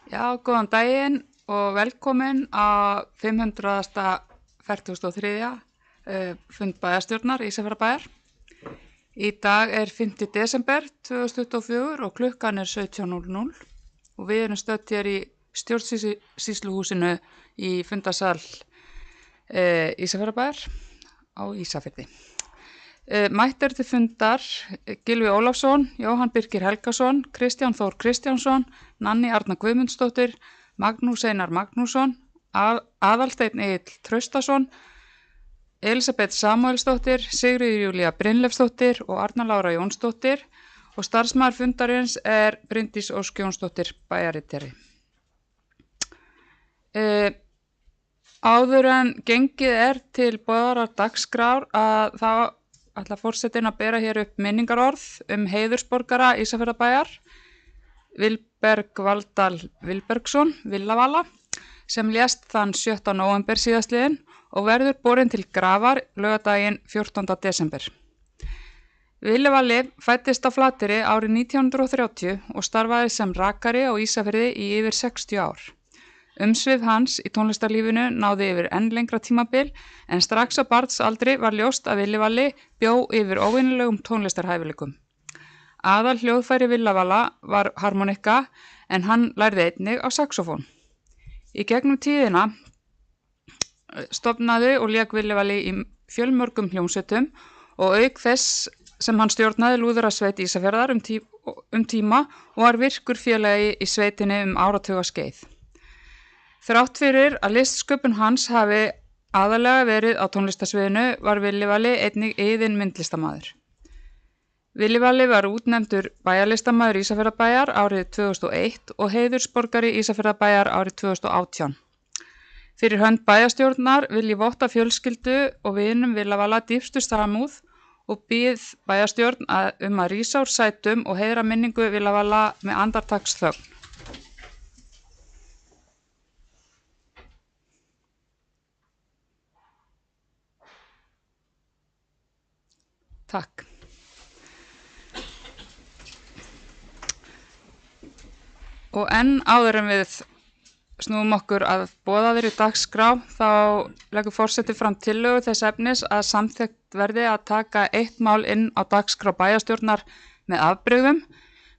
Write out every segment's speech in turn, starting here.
Já, góðan daginn og velkomin á 543. Fund bæjarstjórnar Ísafjarðarbæjar. Í dag er 5. desember 2024 og klukkan er 17:00 og við erum stödd hér í stjórnsýsluhúsinu í fundasal Ísafjarðarbæjar á Ísafirði. Mættir til fundar Gylfi Ólafsson, Jóhann Birkir Helgason, Kristján Þór Kristjánsson, Nanný Arna Guðmundsdóttir, Magnús Einar Magnússon, Aðalsteinn Egill Traustason, Elísabet Samúelsdóttir, Sigríður Júlía Brynleifsdóttir og Arna Lára Jónsdóttir og starfsmaður fundarins er Bryndís Ósk Jónsdóttir bæjarritari. Áður en gengið er til boðaðrar dagskrár að þá ætla forsetinn að bera hér upp minningarorð heiðursborgara Ísafjarðarbæjar, Vilberg Valdal Vilbergsson, Villavala, sem lést þann 7. nóvember síðastliðinn og verður borin til grafar laugardaginn 14. desember. Villavali fæddist á Flateyri árið 1930 og starfaði sem rakari á Ísafirði í yfir 60 ár. Umsvif hans í tónlistarlífinu náði yfir enn lengra tímabil en strax á barnsaldri var ljóst að Villavali bjó yfir óvenjulegum tónlistarhæfileikum. Aðal hljóðfæri Villavala var harmonika en hann lærði einnig á saxofón. Í gegnum tíðina stofnaði og lék Villavali í fjölmörgum hljómsveitum og auk þess sem hann stjórnaði lúðrasveit Ísafjarðar um tíma og var virkur félagi í sveitinni áratuga skeið. Þrátt fyrir að listsköpun hans hafi aðalega verið á tónlistarsviðinu var Villavali einnig iðinn myndlistamaður. Villavali var útnefndur bæjarlistamaður Ísafjarðarbæjar árið 2001 og heiðursborgari Ísafjarðarbæjar árið 2018. Fyrir hönd bæjarstjórnar vil ég votta fjölskyldu og vinum Villavala dýpstu samúð og býð bæjarstjórn að rísa úr sætum og heiðra minningu Villavala með andartaksþögn. Takk. Og enn áður en við snúum okkur að boðaðri dagskrá þá leggur forseti fram tillögu þess efnis að samþykkt verði að taka eitt mál inn á dagskrá bæjarstjórnar með afbrigðum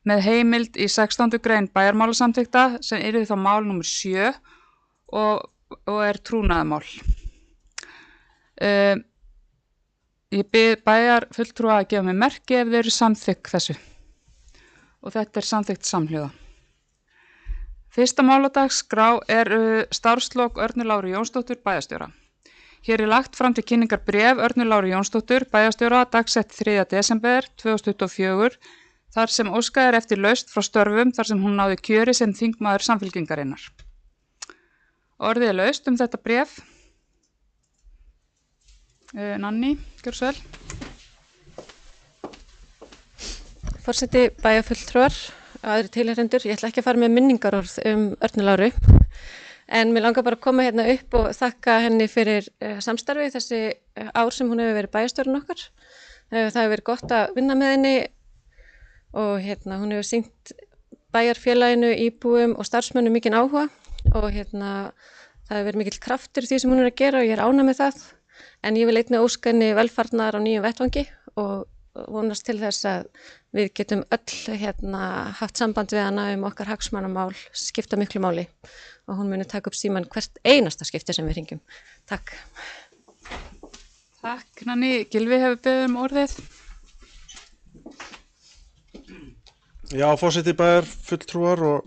með heimild í 16. grein bæjarmálasamþykta sem yrði þá mál númer 7 og er trúnaðarmál. Ég bið bæjarfulltrúa að gefa mig merki ef þeir eru samþykk þessu og þetta er samþykkt samhljóða. Fyrsta mál á dagskrá er starfslok Örnu Láru Jónsdóttur bæjarstjóra. Hér er lagt fram til kynningar bréf Örnu Láru Jónsdóttur bæjarstjóra dagsett 3. desember 2024 þar sem óskað er eftir lausn frá störfum þar sem hún náði kjöri sem þingmaður Samfylkingarinnar. Orðið er laust þetta bréf. Nanný, gjörðu svo vel. Forseti, bæjarfulltrúar, aðrir tilheyrendur, ég ætla ekki að fara með minningarorð Örnu Láru, en mér langar bara að koma hérna upp og þakka henni fyrir samstarfi þessi ár sem hún hefur verið bæjarstjórinn okkar. Það hefur verið gott að vinna með henni og hún hefur sýnt bæjarfélaginu, íbúum og starfsmönnum mikinn áhuga og það hefur verið mikill kraftur í því sem hún er að gera og ég er ánægð með það. En ég vil einnig óska henni velfarnaðar á nýjum vettvangi og vonast til þess að við getum öll haft samband við hana okkar hagsmunamál skipta miklu máli og hún muni taka upp símann hvert einasta skipti sem við hringjum. Takk. Takk, Nanný. Gylfi hefur beðið orðið. Já, forseti bæjarfulltrúar og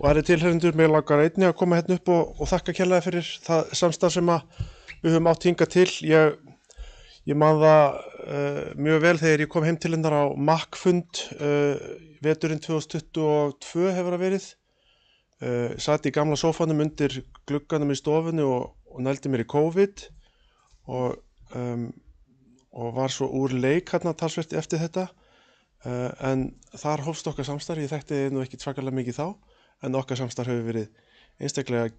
aðrir tilheyrendur, mig langar einnig að koma hérna upp og þakka kærlega fyrir það samstarf sem við höfum átt hingað til. Ég man það mjög vel þegar ég kom heim til hennar á MAC-fund veturinn 2022 hefur það verið. Sat í gamla sófanum undir glugganum í stofunni og nældi mér í COVID og var svo úr leik hérna talsvert eftir þetta. En þar hófst okkar samstarf, ég þekkti nú ekki svakalega mikið þá, en okkar samstarf hefur verið einstaklega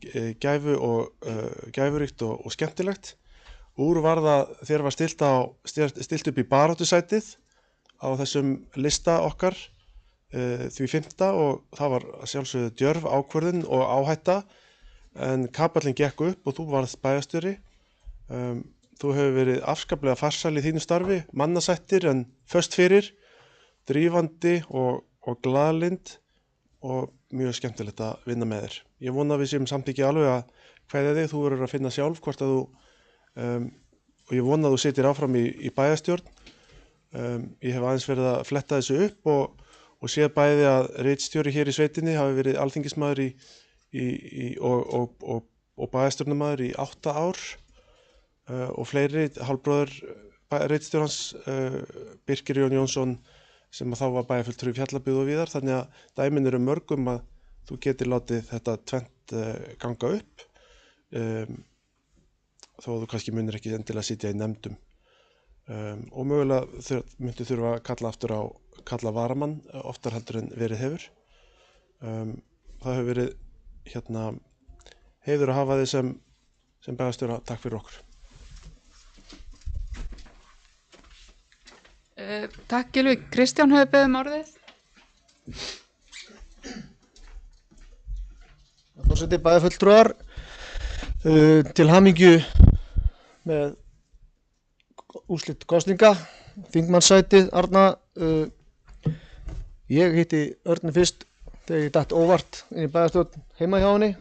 gæfuríkt og skemmtilegt. Úr var það þegar var stilt upp í baráttusætið á þessum lista okkar því 5. og það var að sjálfsögðu djörf ákvörðun og áhætta, en kapallinn gekk upp og þú varð bæjarstjóri. Þú hefur verið afskaplega farsæl í þínu starfi, mannasættir en föst fyrir, drífandi og glaðlynd og mjög skemmtilegt að vinna með þér. Ég vona að við séum samt ekki alveg að kveðja þig, þú verður að finna sjálf hvort að þú, og ég vona að þú sitir áfram í bæjarstjórn. Ég hef aðeins verið að fletta þessu upp og séð bæði að ritstjóri hér í sveitinni hafi verið alþingismaður og bæjarstjórnarmaður í 8 ár og fleiri, hálfbróðir ritstjórans Birkir Jón Jónsson sem þá var bæjarfulltrúi í Fjallabyggð og víðar, þannig að dæmin eru mörgum að þú getur látið þetta tvennt ganga upp, þó að þú kannski munir ekki endilega sitja í nefndum. Og mögulega myndu þurfa að kalla aftur á varamann oftar heldur en verið hefur. Það hefur verið heiður að hafa þig sem bæjarstjóra. Takk fyrir okkur. Takk Gylfi. Kristján hefur beðið orðið. Forseti, bæjarfulltrúar, til hamingju með úrslit kosninga, þingmannssætið, Arna. Ég hitti Örnu fyrst þegar ég datt óvart inn í bæjarstjórn heima hjá henni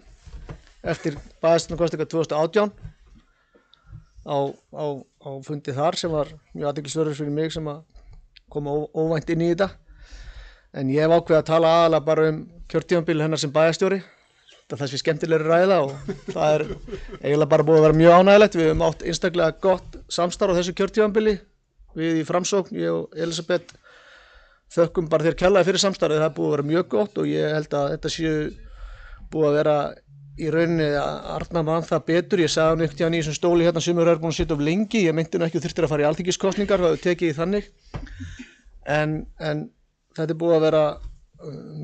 eftir bæjarstjórnarkosninga 2018 á fundi þar sem var mjög athyglisverður fyrir mig sem að koma óvænt inn í þetta. En ég hef ákveðið að tala aðalega bara kjörtímabil hennar sem bæjarstjóri. Það er þessi skemmtilegri ræða og það er eiginlega bara búið að vera mjög ánægilegt. Við höfum átt einstaklega gott samstarf á þessu kjörtímabili. Við í Framsókn, ég og Elisabeth, þökkum bara þér kærlega fyrir samstarfið. Það er búið að vera mjög gott og ég held að þetta séu búið að vera í rauninni að Arna mann það betur. Ég sagði hann einhvern tíðan í þessum stóli hérna sem er búin að sitja of lengi. Ég meinti nú ekki þurftir að fara í alþingiskosningar, það hefur tekið í þannig. En þetta er búið að vera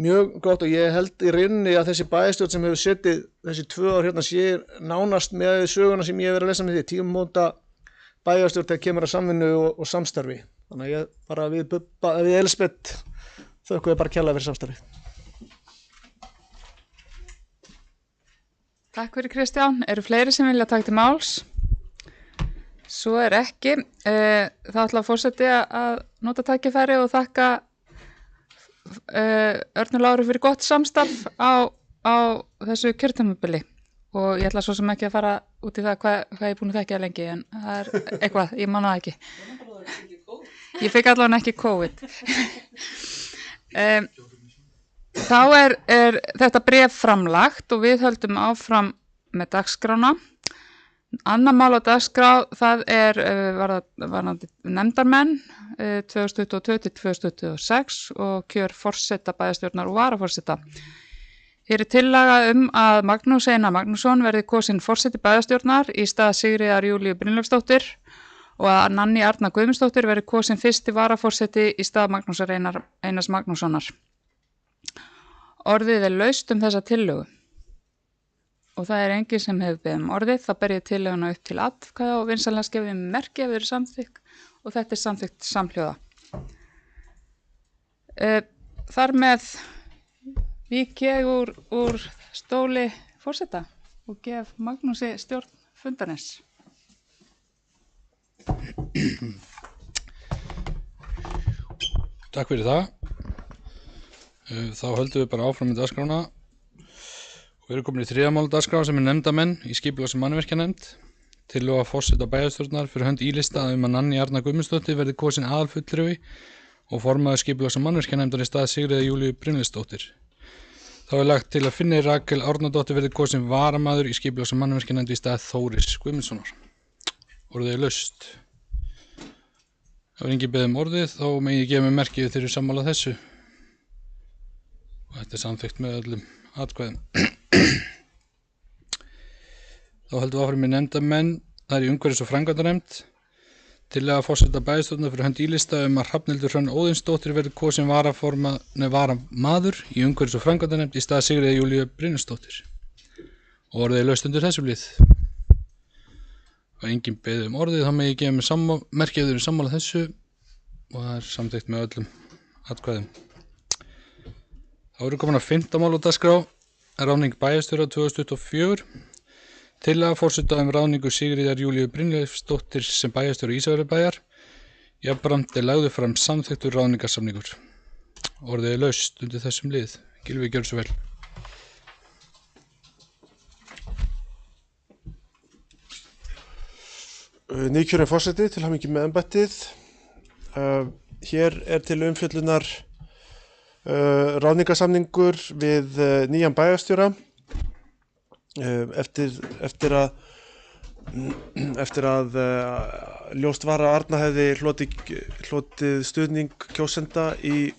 mjög gott og ég held í rauninni að þessi bæjarstjórn sem hefur setið þessi 2 ár hérna sé nánast með söguna sem ég hef verið að lesa með því, tímamóta bæjarstjórn þegar kemur að samvinnu og samstarfi. Þannig að ég bara við Elisabeth þökkum við bara kærlega fyrir samstarfið. Takk fyrir Kristján. Eru fleiri sem vilja taka til máls? Svo er ekki. Það ætla forseti að nota tækifæri og þakka Örnu Láru fyrir gott samstarf á þessu kjörtímabili og ég ætla svo sem ekki að fara út í það hvað ég er búin að þekkja lengi en það er eitthvað, ég man það ekki. Ég fikk allavega ekki COVID. Þá er þetta bréf framlagt og við höldum áfram með dagskrána. Annað mál á dagskrá, það er varðandi nefndarmenn 2022 til 2026 og kjör forseta bæjarstjórnar og varaforseta. Hér er tillaga að Magnús Einar Magnússon verði kosinn forseti bæjarstjórnar í stað Sigríðar Júlíu Brynleifsdóttur og að Nanný Arna Guðmundsdóttir verði kosinn fyrsti varaforseti í stað Magnúsar Einars Magnússonar. Orðið er laust þessa tillögu. Og það er enginn sem hefur beðið orðið, þá ber ég tillöguna upp til atkvæða og vinsamlega skefið merki ef þau eru samþykkt og þetta er samþykkt samhljóða. Þar með vík ég úr stóli forseta og gef Magnúsi stjórn fundarins. Takk fyrir það. Þá höldum við bara áfram með dagskrána. Við erum komin í 3. mál dagskrá sem er nefndamenn í skipulags- og mannvirkjanefnd. Tillögu að forseta bæjarstjórnar fyrir hönd ílista að að Nanný Arna Guðmundsdóttir verði kosin aðalfulltrúi og formaður skipulags- og mannvirkjanefndar í stað Sigríðar Júlíu Brynleifsdóttir. Þá er lagt til að Finney Rakel Árnadóttir verði kosin varamaður í skipulags- og mannvirkjanefnd í stað Þóris Guðmundssonar. Orðið er laust. Ef enginn beðið orðið þá megi ég gefa mig merkið þegar ég sammála þessu. Og þetta er samþykkt með öllum atkvæðum. Þá höldum við áfram með nefndarmenn. Það er í umhverfis- og framkvæmdanefnd. Tillaga að forseta bæjarstjórnar fyrir hönd ílista að Hrafnhildur Hrönn Óðinsdóttir verði kosin varamaður í umhverfis- og framkvæmdanefnd í stað Sigríðar Júlíu Brynleifsdóttir. Og orðið er laust undir þessu lið. Og enginn beðið orðið, þá megi ég gefa mig merkið ef þau eru sammála þessu og það er samþykkt með öllum atkvæðum. Þá eru komin að 5. mál á dagskrá, ráðning bæjarstjóra 2024. Tillaga forseta ráðningu Sigríðar Júlíu Brynleifsdóttur sem bæjarstjóri Ísafjarðarbæjar. Jafnframt lagður fram samþykktur ráðningarsamningur. Orðið laust undir þessum lið. Gylfi, gjörðu svo vel. Nýkjörinn forseti, til hamingju með embættið. Hér til umfjöllunar ráðningarsamningur við nýjan bæjarstjóra eftir að ljóst var að Arna hefði hlotið stuðning kjósenda í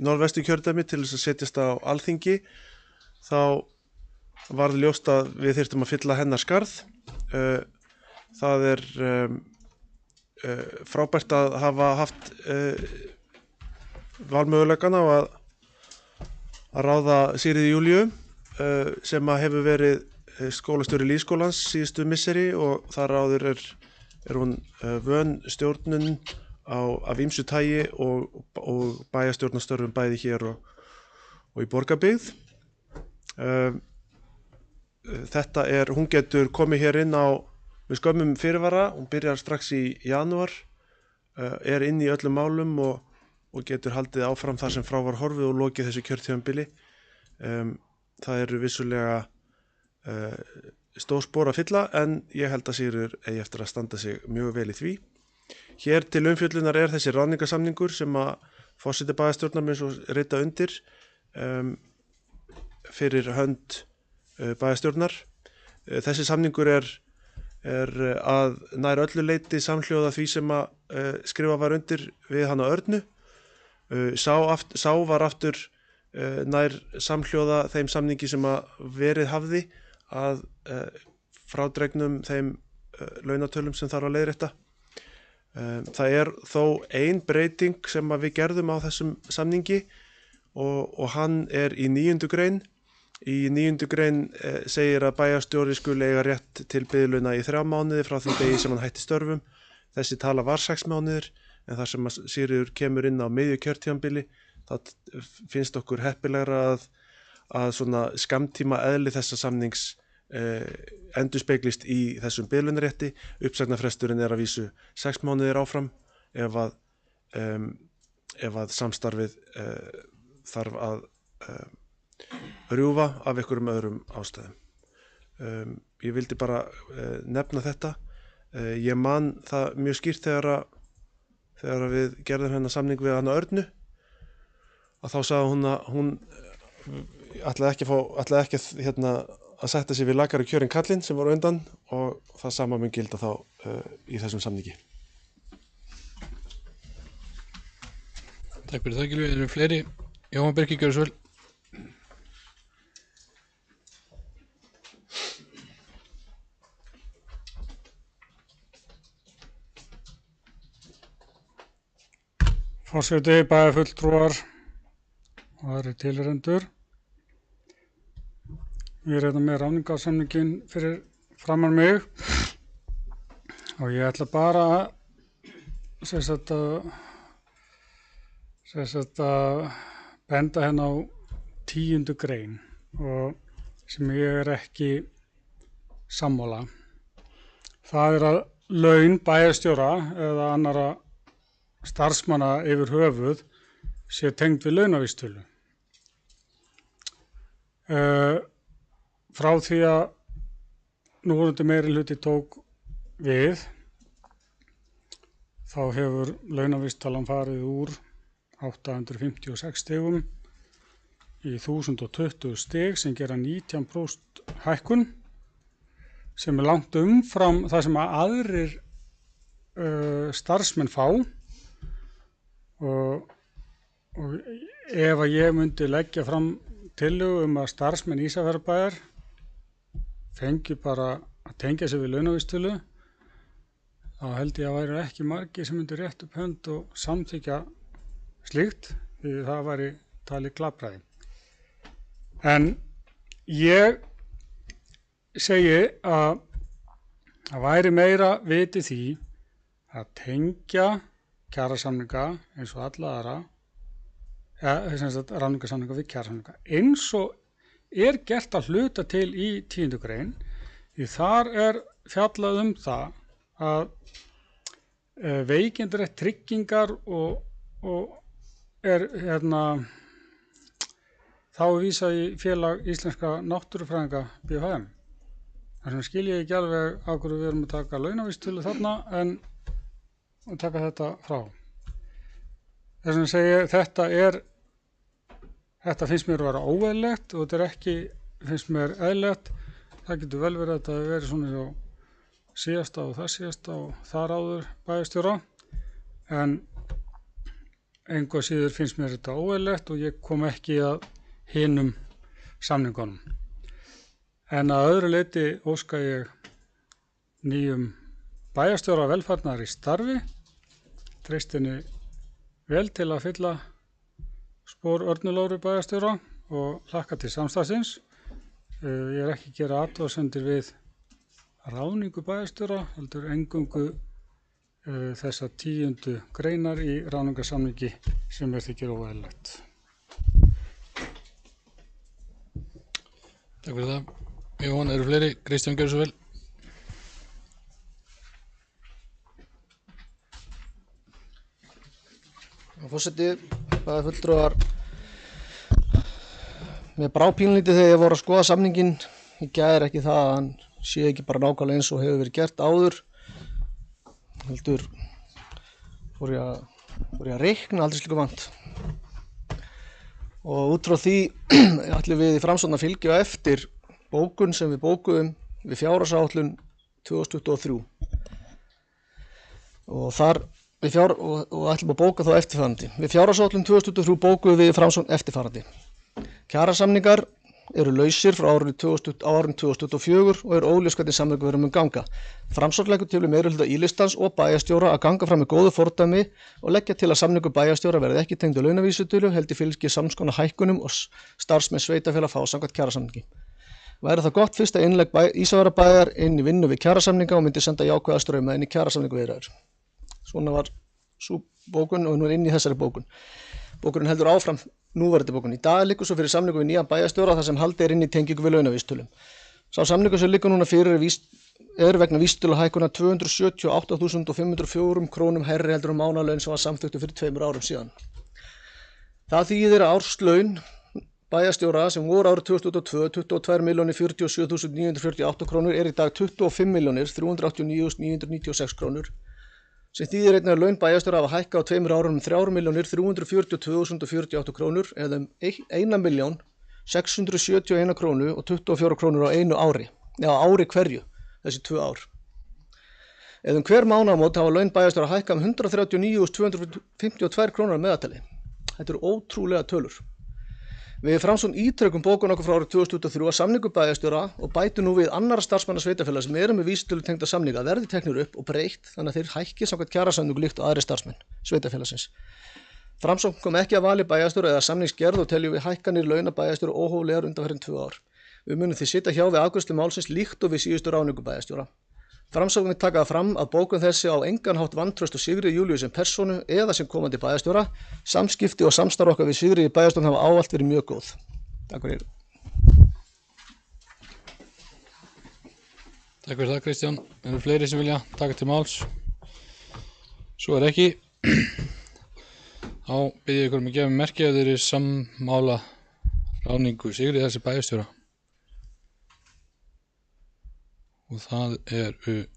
norðvestu kjördæmi til þess að setjast á Alþingi. Þá varð ljóst að við þyrftum að fylla hennar skarð. Það frábært að hafa haft valmöguleikana á að ráða Sigríði Júlíu sem að hefur verið skólastjóri lýðskólans síðustu misseri og þar áður er hún vön stjórnun af ýmsu tagi og bæjarstjórnarstörfum bæði hér og í borgarbyggð. Hún getur komið hér inn með skömmum fyrirvara, hún byrjar strax í janúar, inn í öllum málum og getur haldið áfram þar sem frá var horfið og lokið þessu kjörtímabili. Það eru vissulega stór spor að fylla en ég held að Sigríður eigi eftir að standa sig mjög vel í því. Hér til umfjöllunar þessi ráðningarsamningur sem að forseti bæjarstjórnar mun svo rita undir fyrir hönd bæjarstjórnar. Þessi samningur er að nær öllu leyti samhljóða því sem að skrifa var undir við hana Örnu. Sá var aftur nær samhljóða þeim samningi sem að verið hafði að frádregnum þeim launatölum sem þarf að leiðrétta. Það þó ein breyting sem að við gerðum á þessum samningi og hann í 9. grein. Í 9. grein segir að bæjarstjóri skuli eiga rétt til biðlauna í 3 mánuði frá því degi sem hann hætti störfum. Þessi tala var 6 mánuðir en þar sem að Sigríður kemur inn á miðju kjörtímabili þá finnst okkur heppilegra að svona skammtíma eðli þessa samnings endurspeglist í þessum biðlaunarétti. Uppsagnarfresturinn að vísu 6 mánuðir áfram ef að samstarfið þarf að rjúfa af einhverjum öðrum ástæðum. Ég vildi bara nefna þetta. Ég man það mjög skýrt þegar við gerðum hennar samning við hana Örnu að þá sagði hún að hún ætlaði ekki að sætta sig við lakari kjörin kallinn sem var undan og það sama mun gilda þá í þessum samningi. Takk fyrir það, Gylfi. Eru fleiri? Jóhann Birkir, gjörðu svo vel. Forseti, bæjarfulltrúar og aðrir tilheyrendur. Ég er með ráðningarsamninginn fyrir framan mig og ég ætla bara að benda hérna á 10. grein og sem ég er ekki sammála. Það að laun bæjarstjóra eða annara starfsmanna yfir höfuð sé tengd við launavísitölu. Frá því að núverandi meirihluti tók við þá hefur launavísitalan farið úr 856 stigum í 1020 stig sem gera 19% hækkun sem langt umfram það sem að aðrir starfsmenn fá. Og ef að ég myndi leggja fram tillögu að starfsmenn Ísafjarðarbæjar fengi bara að tengja sig við launavísitölu þá held ég að væri ekki margir sem myndi rétt upp hönd og samþykkja slíkt því það væri talið glapræði. En ég segi að það væri meira viti því að tengja kjarasamninga eins og alla aðra ráðningarsamninga við kjarasamninga. Eins og er gert að hluta til í 10. grein, því þar er fjallað það að veikindrætt tryggingar og er þá vísað í félag íslenska náttúrufræðinga BHM. Þar sem skil ég ekki alveg af hverju við erum að taka launavísitölu þarna en taka þetta frá. Þess vegna segi ég þetta finnst mér að vera óeðlilegt og þetta finnst mér eðlilegt. Það getur vel verið að þetta hafi verið svona hjá síðasta og þar áður bæjarstjóra en engu að síður finnst mér þetta óeðlilegt og ég kom ekki að hinum samningunum. En að öðru leyti óska ég nýjum bæjarstjóra velfarnaðar í starfi, treysti henni vel til að fylla spor Örnu Láru bæjarstjóra og hlakka til samstarfsins. Ég er ekki að gera athugasemdir við ráðningu bæjarstjóra, heldur eingöngu þessa 10. greinar í ráðningarsamningi sem þykir óeðlilegt. Takk fyrir það. Jóhann, eru fleiri? Kristján, gjörðu svo vel. Forseti, fulltrúar, mér brá pínlítið þegar ég voru að skoða samninginn í gær, ekki það að hann sé ekki bara nákvæmlega eins og hefur verið gert áður. Heldur fór ég að reikna aldrei slíku vant. Og út frá því ætlum við í Framsókn að fylgja eftir bókun sem við bókuðum við fjárhagsáætlun 2023. Og ætlum að bóka þá eftirfarandi. Við fjárhagsáætlun 2023 bókuðum við í Framsókn eftirfarandi. Kjarasamningar eru lausir frá árinu 2024 og eru óljós hvernig samningur verður ganga. Framsókn leggur til meirihluta ílistans og bæjarstjóra að ganga fram með góðu fordæmi og leggja til að samningur bæjarstjóra verði ekki tengdur launavísitölu heldur fylgi samskonar hækkunum og starfsmenn sveitarfélaga fá samkvæmt kjarasamningi. Væri það gott fyrsta innlegg Ísafjarðarbæjar inn í vinnu við kjarasamninga og myndi senda jákvæða strauma inn í kjarasamningu viðræður. Svona var sú bókun og nú inn í þessari bókun. Bókunin heldur áfram núverandi bókun. Í dag liggur svo fyrir samningu við nýjan bæjarstjóra þar sem haldið inn í tengingu við launavísitölum. Sá samningur sem liggur núna fyrir er vegna vísitöluhækkunar 278.504 krónum hærri heldur mánaðarlaun sem var samþykktur fyrir 2 árum síðan. Það þýðir að árslaun bæjarstjóra sem voru árið 2022 22.047.948 krónur er í dag 25.389.996 krónur. Sem þýðir einnig að laun bæjarstjóra hafa hækkað á 2 árum 3.342.048 krónur eða 1.671 krónu og 24 krónur á einu ári, eða ári hverju þessi 2 ár. Eða hver mánaðamót hafa laun bæjarstjóra hækkað 139.252 krónur að meðaltali. Þetta eru ótrúlega tölur. Við Framsókn ítrekum bókun okkur frá árið 2023 að samningur bæjarstjóra og bætu nú við annarra starfsmanna sveitarfélaga sem eru með vísitölu tengda samninga verði teknir upp og breytt þannig að þeir hækki samkvæmt kjarasamningu líkt og aðrir starfsmenn sveitarfélagsins. Framsókn kom ekki að vali bæjarstjóra eða samningsgerð og teljum við hækkanir launa bæjarstjóra óhóflegar undanfarin 2 ár. Við munum því sitja hjá við afgreiðslu málsins líkt og við síðustu ráðningu bæjarstjóra. Framsókn vil taka það fram að bókun þessi á engan hátt vantraust á Sigríði Júlíu sem persónu eða sem komandi bæjarstjóra. Samskipti og samstarf okkar við Sigríði bæjarstjórn hafa ávallt verið mjög góð. Takk fyrir. Takk fyrir það, Kristján. Eru fleiri sem vilja taka til máls? Svo er ekki. Þá bið ég ykkur að gefa merki ef þeir eru sammála ráðningu Sigríði þessi bæjarstjóra. Og það eru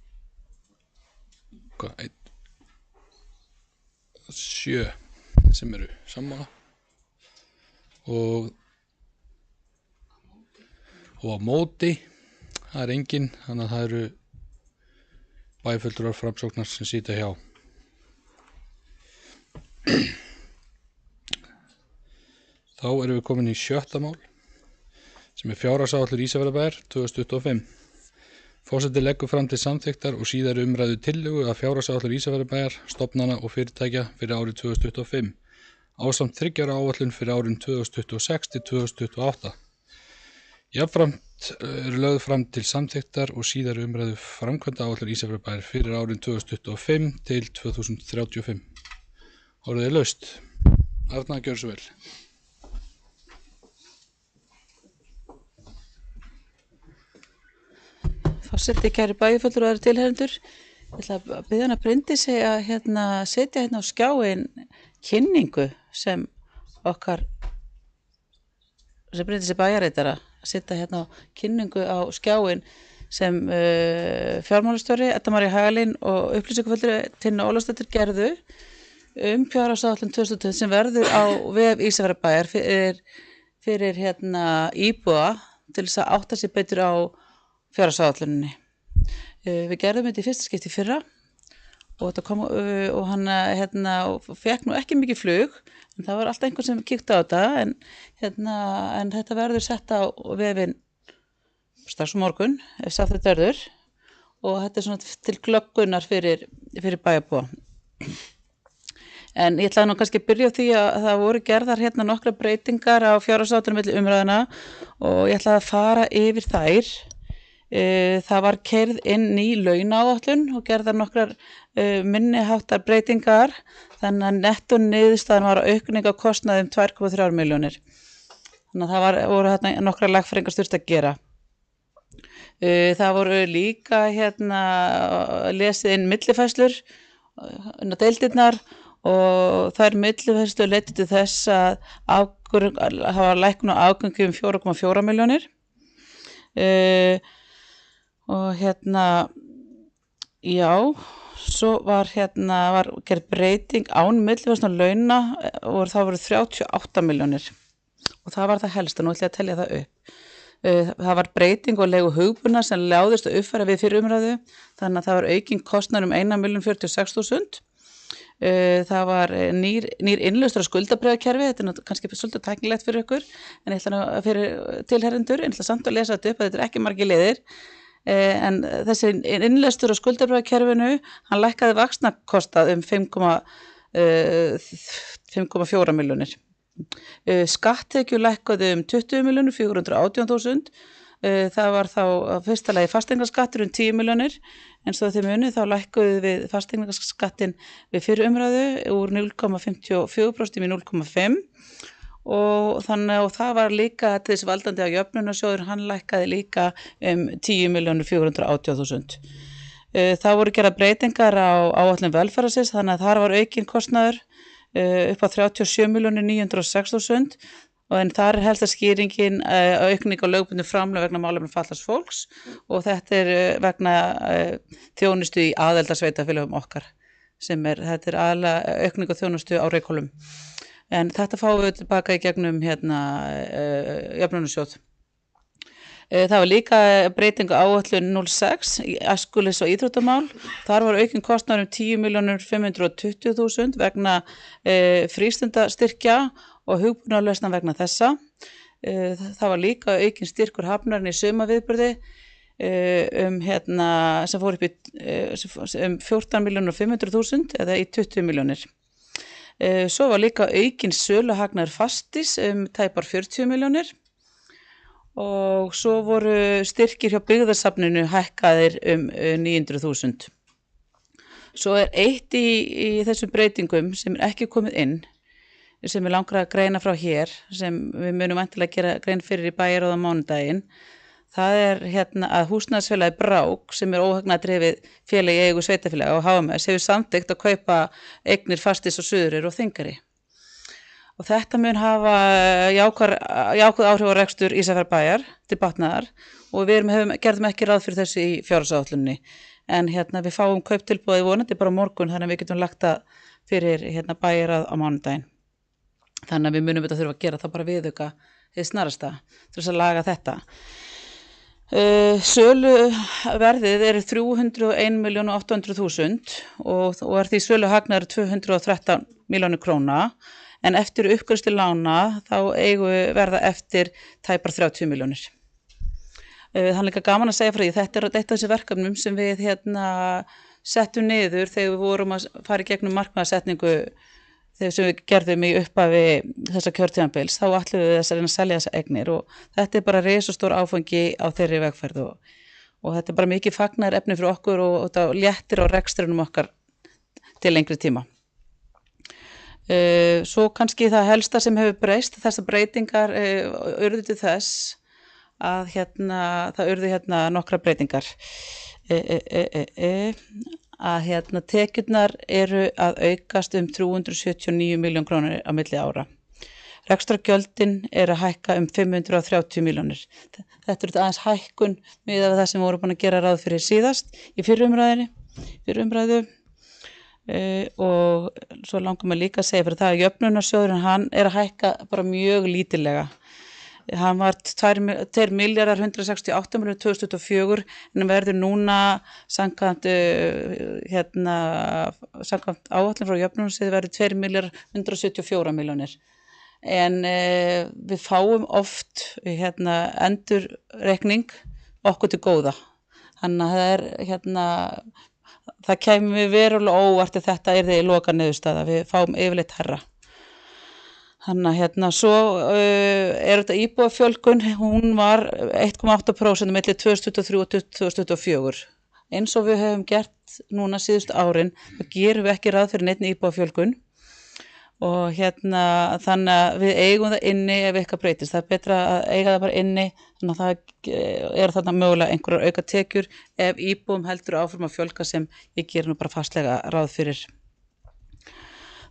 7 sem eru sammála og á móti það er engin, þannig að það eru bæjarfulltrúar Framsóknar sem sitja hjá. Þá erum við komin í 7. mál sem er fjárhagsáætlun Ísafjarðarbæjar 2025. Forseti leggur fram til samþykktar og síðari umræðu tillögu að fjárhagsáætlun Ísafjarðarbæjar, stofnana og fyrirtækja fyrir árið 2025 ásamt 3 ára áætlun fyrir árin 2026 til 2028. Jafnframt eru lögð fram til samþykktar og síðari umræðu framkvæmda áætlun Ísafjarðarbæjar fyrir árin 2025 til 2035. Orðið er laust. Arna, gjör svo vel. Forseti, kæri bæjarfulltrúar og aðrir tilheyrendur. Ég ætla að biðja hana Bryndísi að setja á skjáinn kynningu sem Bryndísi bæjarritara, að setja á kynningu á skjáinn sem fjármálastjóri Edda María Hagalín og upplýsingafulltrúi Tinna Ólafsdóttir gerðu fjárhagsáætlun 2020 sem verður á vef Ísafjarðarbæjar fyrir íbúa til þess að átta sig betur á fjárhagsáætluninni. Við gerðum þetta í fyrsta skipti í fyrra og þetta kom og hann fekk nú ekki mikið flug, en það var alltaf einhvern sem kíkti á þetta en þetta verður sett á vefinn strax morgun ef sátt verður, og þetta svona til glöggunar fyrir bæjarbúa. En ég ætla nú kannski að byrja á því að það voru gerðar nokkra breytingar á fjárhagsáætlunum milli umræðuna og ég ætla að fara yfir þær. Það var keyrð inn ný launaáætlun og gerðar nokkrar minni háttar breytingar, þannig að netto niðurstaðan var aukning á kostnaði 2,3 milljónir. Þannig að það voru nokkrar lagfæringar þurft að gera. Það voru líka lesið inn millifærslur inn á deildirnar og þær millifærslur leiddu til þess að hafa lækkun á afgangi 4,4 milljónir. Og svo var gerð breyting án millifærslna launa og það voru 38 milljónir og það var það helsta, nú ætla ég að telja það upp. Það var breyting og legu hugbúna sem láðist að uppfæra við fyrir umræðu, þannig að það var aukin kostnaður 1.046.000. Það var nýr innlaustur skuldabréfakerfi, þetta er kannski svolítið tæknilegt fyrir ykkur, en ég ætla fyrir tilheyrendur, ég ætla samt að lesa þetta upp að þetta er ekki margir leiðir. En þessi innlaustur á skuldabréfakerfinu, hann lækkaði vaxtakostnað 5,4 milljónir. Skatttekjur lækkaði 20.418.000. Það var þá fyrsta lagi fasteignaskattur 10 milljónir, en svo þið munið þá lækkuðu við fasteignaskattin við fyrir umræðu úr 0,54% í 0,5%. Og það var líka þessi valdandi á jöfnunarsjóður, hann lækkaði líka 10.480.000. Það voru gerða breytingar á áætlun velferðarsins, þannig að þar var aukin kostnaður upp á 37.906.000, en þar er helsta skýringin aukning á lögbundnu framlög vegna málefna fatlaðs fólks, og þetta vegna þjónustu í aðeldarsveitarfélögum okkar, þetta aðalega aukning á þjónustu á Reykhólum. En þetta fáum við tilbaka í gegnum jöfnunarsjóð. Það var líka breyting á áætlun 06 í æskulis- og íþróttamál. Þar var aukin kostnaður 10.520.000 vegna frístundastyrkja og hugbúnaðarlausna vegna þessa. Það var líka aukin styrkur hafnarinn í sumaviðburði sem fór upp í 14.500.000 eða í 20 milljónir. Svo var líka aukin söluhagnaður fastis tæpar 40 milljónir og svo voru styrkir hjá byggðasafninu hækkaðir 900.000. Svo er eitt í þessum breytingum sem er ekki komið inn, sem er langar að greina frá hér, sem við munum væntanlega gera grein fyrir í bæjarráði á mánudaginn. Það er að húsnæðisfélagi Brák, sem er óhagnaðardrifið félag í eigu sveitarfélaga og HMS, hefur samþykkt að kaupa eignir Fastis og Suðureyrar og Þingari. Og þetta mun hafa jákvæð áhrif á rekstur Ísafjarðarbæjar til batnaðar og við gerðum ekki ráð fyrir þessu í fjárhagsáætluninni. En við fáum kauptilboðið vonandi bara morgun, þannig að við getum lagt það fyrir bæjarráð á mánudaginn. Þannig að við munum þurfa að gera það bara viðauka hið snarasta til þess að laga þetta. Söluverðið er 301.800.000 og er því söluhagnaður 213 milljónir króna, en eftir uppgreiðslu lána þá verða eftir tæpar 30 milljónir. Það er líka gaman að segja frá því, þetta er eitt af þessi verkefnum sem við settum niður þegar við vorum að fara í gegnum markmiðasetningu þegar sem við gerðum í upphafi þessa kjörtímabils, þá ætlum við að reyna að selja þessa eignir og þetta er bara risastór áfangi á þeirri vegferð og þetta er bara mikið fagnaðarefni fyrir okkur og þetta léttir á rekstrinum okkar til lengri tíma. Svo kannski það helsta sem hefur breyst, þessar breytingar urðu til þess að það urðu nokkra breytingar. Að tekjurnar eru að aukast 379 milljón krónur á milli ára. Rekstrargjöldin eru að hækka 530 milljónir. Þetta er aðeins hækkun miðað við það sem voru búin að gera ráð fyrir síðast í fyrri umræðu. Og svo langar maður líka að segja fyrir það að jöfnunarsjóðurinn hann er að hækka bara mjög lítillega. Hann var 2.168 milljónir 2024 en verður núna samkvæmt áætlun frá jöfnunarsjóði verður 2.174 milljónir. En við fáum oft endurreikning okkur til góða. Þannig að það kæmi verulega óvart að þetta yrði í loka niðurstaða. Við fáum yfirleitt hærra. Þannig að svo þetta íbúafjölgun, hún var 1,8% milli 2023 og 2024. Eins og við höfum gert núna síðustu árin, þá gerum við ekki ráð fyrir neinni íbúafjölgun. Og þannig að við eigum það inni ef eitthvað breytist. Það er betra að eiga það bara inni, þannig að það þarna mögulega einhverjar auka tekjur ef íbúum heldur áfram að fjölga sem ég ger nú bara fastlega ráð fyrir.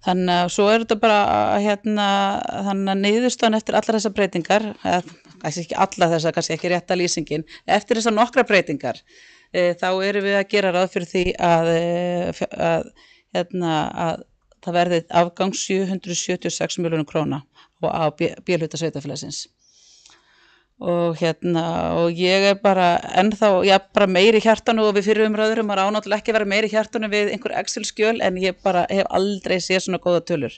Þannig að svo þetta bara þannig að niðurstaðan eftir allar þessar breytingar, kannski ekki allar þessar, kannski ekki rétta lýsingin, eftir þessar nokkra breytingar, þá erum við að gera ráð fyrir því að það verði afgang 776 milljónir króna á B-hluta sveitarfélagsins. Og ég er bara ennþá, ég er bara meiri í hjartanu og við fyrir umræður, maður á náttúrulega ekki vera meiri í hjartanu við einhver Excel-skjöl en ég bara hef aldrei séð svona góða tölur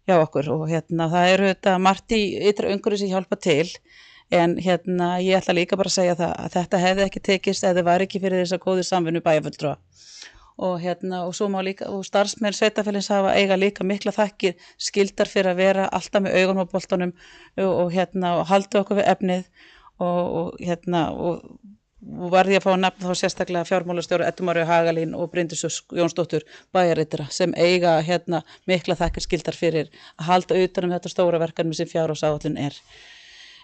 hjá okkur og það eru þetta margt í ytra umhverfi sem hjálpa til en ég ætla líka bara að segja það að þetta hefði ekki tekist ef það var ekki fyrir þessa góðu samvinnu bæjarfulltrúa. Og svo má líka, og starfsmenn sveitarfélagsins hafa eiga líka mikla þakkir skildar fyrir að vera alltaf með augun á boltanum og halda okkur við efnið og varði að fá að nefna þá sérstaklega fjármálastjóri Eddu Maríu Hagalín og Bryndísi Jónsdóttur bæjarritara sem eiga mikla þakkir skildar fyrir að halda utan þetta stóra verkefni sem fjárhagsáætlun er.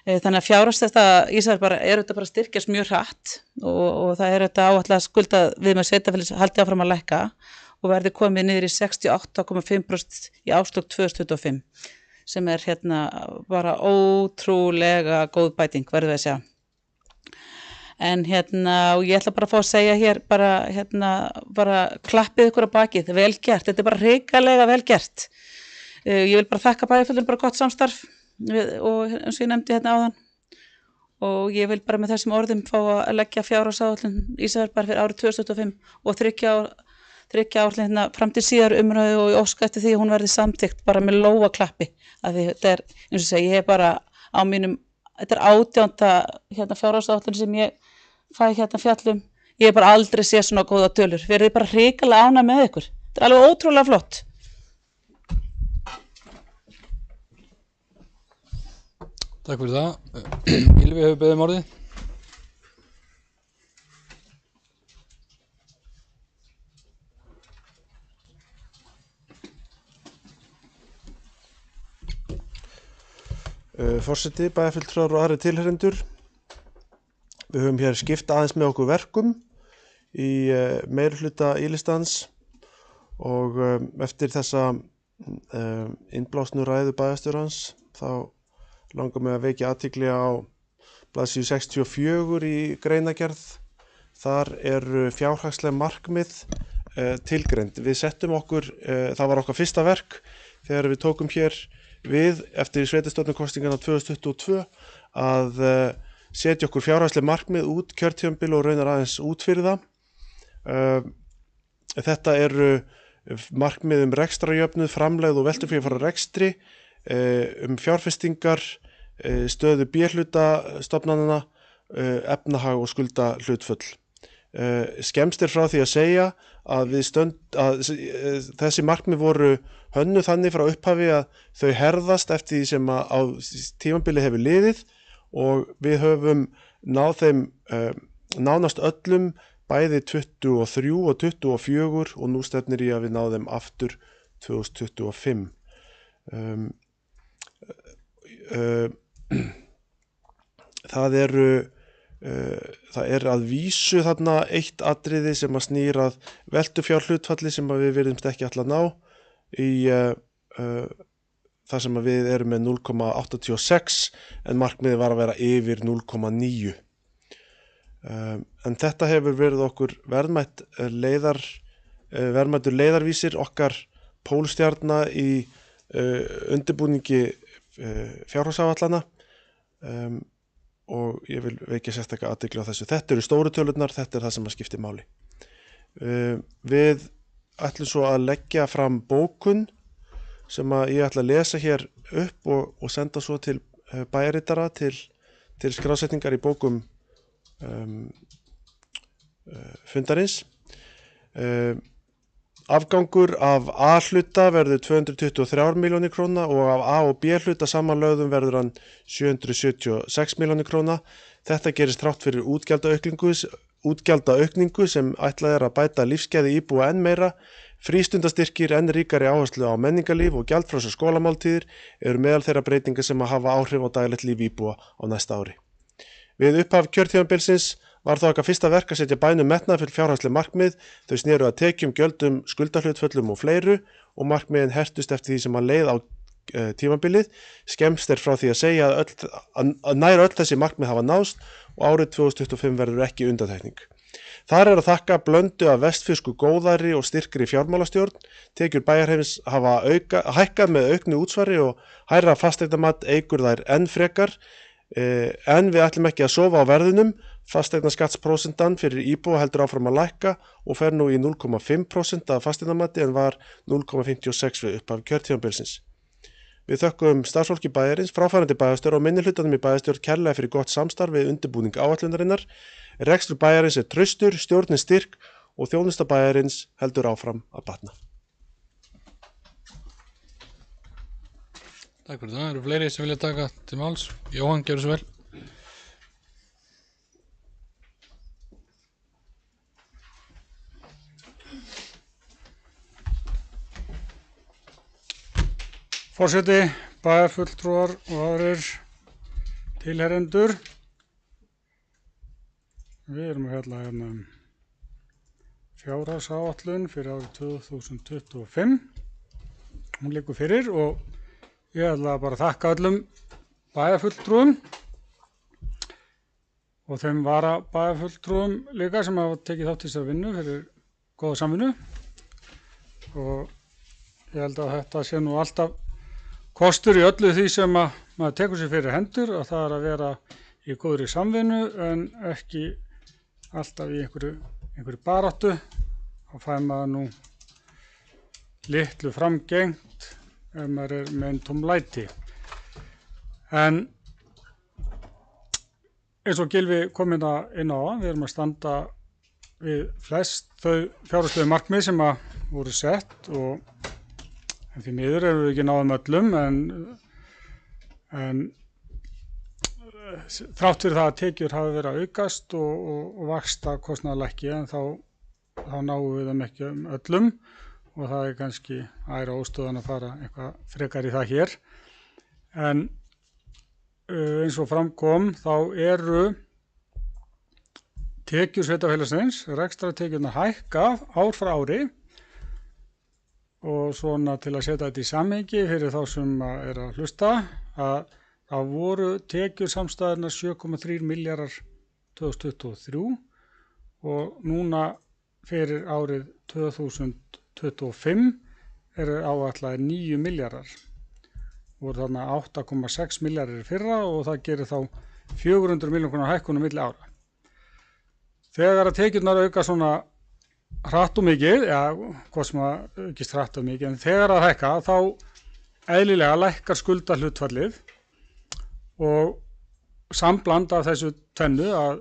Þannig að fjárhagsstaða Ísafjarðarbæjar er þetta bara styrkjast mjög hratt og það er þetta áætlað að skulda við með sveitarfélags haldi áfram að lækka og verði komið niður í 68,5% í árslok 2025 sem er bara ótrúlega góð bæting verður við að segja. En og ég ætla bara að fá að segja hér bara klappið ykkur á bakið, vel gert, þetta er bara hrikalega vel gert. Ég vil bara þakka bæjarfulltrúum bara gott samstarf og eins og ég nefndi áðan og ég vil bara með þessum orðum fá að leggja fjárhagsáætlun Ísafjarðarbæjar fyrir árið 2025 og þriggja ár fram til síðar umræðu og ég óska eftir því að hún verði samþykkt bara með lófa klappi að því þetta er, eins og segja, ég hef bara á mínum, þetta er 18. Fjárhagsáætlun sem ég fæ fjallum, ég hef bara aldrei séð svona góða tölur, verið bara hrikalega ánægð með ykkur, þetta er alveg ótrúlega flott. Takk fyrir það. Ylvi hefur beðið orðið. Forseti, bæjarfulltrúar og aðrir tilheyrendur. Við höfum hér skipt aðeins með okkur verkum í meirihluta ílistans og eftir þessa innblásnu ræðu bæjarstjórans þá langar mig að vekja athygli á blaðsíðu 64 í greinagerð. Þar eru fjárhagsleg markmið tilgreind. Við settum okkur, það var okkar fyrsta verk þegar við tókum hér við eftir sveitarstjórnarkosningarnar 2022 að setja okkur fjárhagsleg markmið út kjörtímabil og raunar aðeins út fyrir það. Þetta eru markmið rekstrarjöfnuð, framlegð og veltufé frá rekstri, fjárfestingar, stöðu B-hluta stofnanna, efnahag og skulda hlutföll. Skemmst er frá því að segja að þessi markmið voru hönnuð þannig frá upphafi að þau herðast eftir því sem á tímabili hefur liðið og við höfum náð þeim nánast öllum bæði 23 og 24 og nú stefnir í að við náðum aftur 2025. Það er að vísu þarna eitt atriði sem að snýr að veltufjárhlutfalli sem að við virðumst ekki ætla að ná í þar sem að við erum með 0,86 en markmiðið var að vera yfir 0,9. En þetta hefur verið okkur verðmættur leiðarvísir okkar pólstjarna í undirbúningi fjárhagsáætlana og ég vil vekja sérstaklega athygli á þessu. Þetta eru stóru tölurnar, þetta er það sem að skipti máli. Við ætlum svo að leggja fram bókun sem að ég ætla að lesa hér upp og senda svo til bæjarritara til skrásetningar í bókum fundarins. Afgangur af A-hluta verður 223 milljónir króna og af A- og B-hluta samanlögðum verður hann 776 milljónir króna. Þetta gerist þrátt fyrir útgjaldaaukningu sem ætlað er að bæta lífsgæði íbúa enn meira. Frístundastyrkir, enn ríkari áherslu á menningarlíf og gjaldfrjálsar skólamáltíðir eru meðal þeirra breytinga sem að hafa áhrif á daglegt líf íbúa á næsta ári. Við upphaf kjörtímabilsins var þá okkar fyrsta verk að setja bænum metnaðarfull fjárhagsleg markmið. Þau sneru að tekjum, gjöldum, skuldahlutföllum og fleiru og markmiðin hertust eftir því sem að leið á tímabilið. Skemmst er frá því að segja að nær öll þessi markmið hafa náðst og árið 2025 verður ekki undantekning. Þar er að þakka blöndu af vestfirsku góðæri og styrkri fjármálastjórn. Tekjur bæjarheims hafa hækkað með auknu útsvari og hærra fasteignamat eykur þær enn frekar. En við ætlum ekki að sofa á verðunum. Fasteignaskattsprósentan fyrir íbúa heldur áfram að lækka og fer nú í 0,5% af fasteignamati en var 0,56 við upphaf kjörtímabilsins. Við þökkum starfsfólki bæjarins, fráfarandi bæjarstjóra og minnihlutanum í bæjarstjórn kærlega fyrir gott samstarf við undirbúning áætlunarinnar. Rekstur bæjarins er traustur, stjórnin styrk og þjónusta bæjarins heldur áfram að batna. Takk fyrir það. Eru fleiri sem vilja taka til máls? Jóhann, gjörðu svo vel. Forseti, bæjarfulltrúar og aðrir tilherendur. Við erum að fjalla hérna fjárhagsáætlun fyrir árið 2025. Hún liggur fyrir og ég ætla bara að þakka öllum bæjarfulltrúum og þeim varabæjarfulltrúum líka sem hafa tekið þátt í þessari vinnu fyrir góða samvinnu og ég held að þetta sé nú alltaf kostur í öllu því sem að maður tekur sér fyrir hendur og það er að vera í góðri samvinnu en ekki alltaf í einhverju baráttu og fær maður nú litlu framgengt ef maður er með tómlæti. En eins og Gylfi kom inn á við erum að standa við flest þau fjárhagslegu markmið sem að voru sett og en því miður erum við ekki náðum öllum en þrátt fyrir það að tekjur hafi verið að aukast og vaxta kostnaðarlækki en þá náum við þeim ekki öllum og það er kannski æra óstöðan að fara eitthvað frekar í það hér. En eins og fram kom þá eru tekjur sveitarfélagsins, rekstrartekjurnar hækka ár frá ári og svona til að setja þetta í samhengi fyrir þá sem er að hlusta að það voru tekjur samstæðarnar 7,3 milljarðar 2023 og núna fyrir árið 2025 eru áætlaðir 9 milljarðar. Voru þarna 8,6 milljarðar í fyrra og það gerir þá 400 milljóna hækkunum milli ára. Þegar að tekjurnar auka svona hratt og mikið, hvað sem að aukist hratt og mikið, en þegar að hækka þá eðlilega lækkar skuldahlutfallið og sambland af þessu tvennu að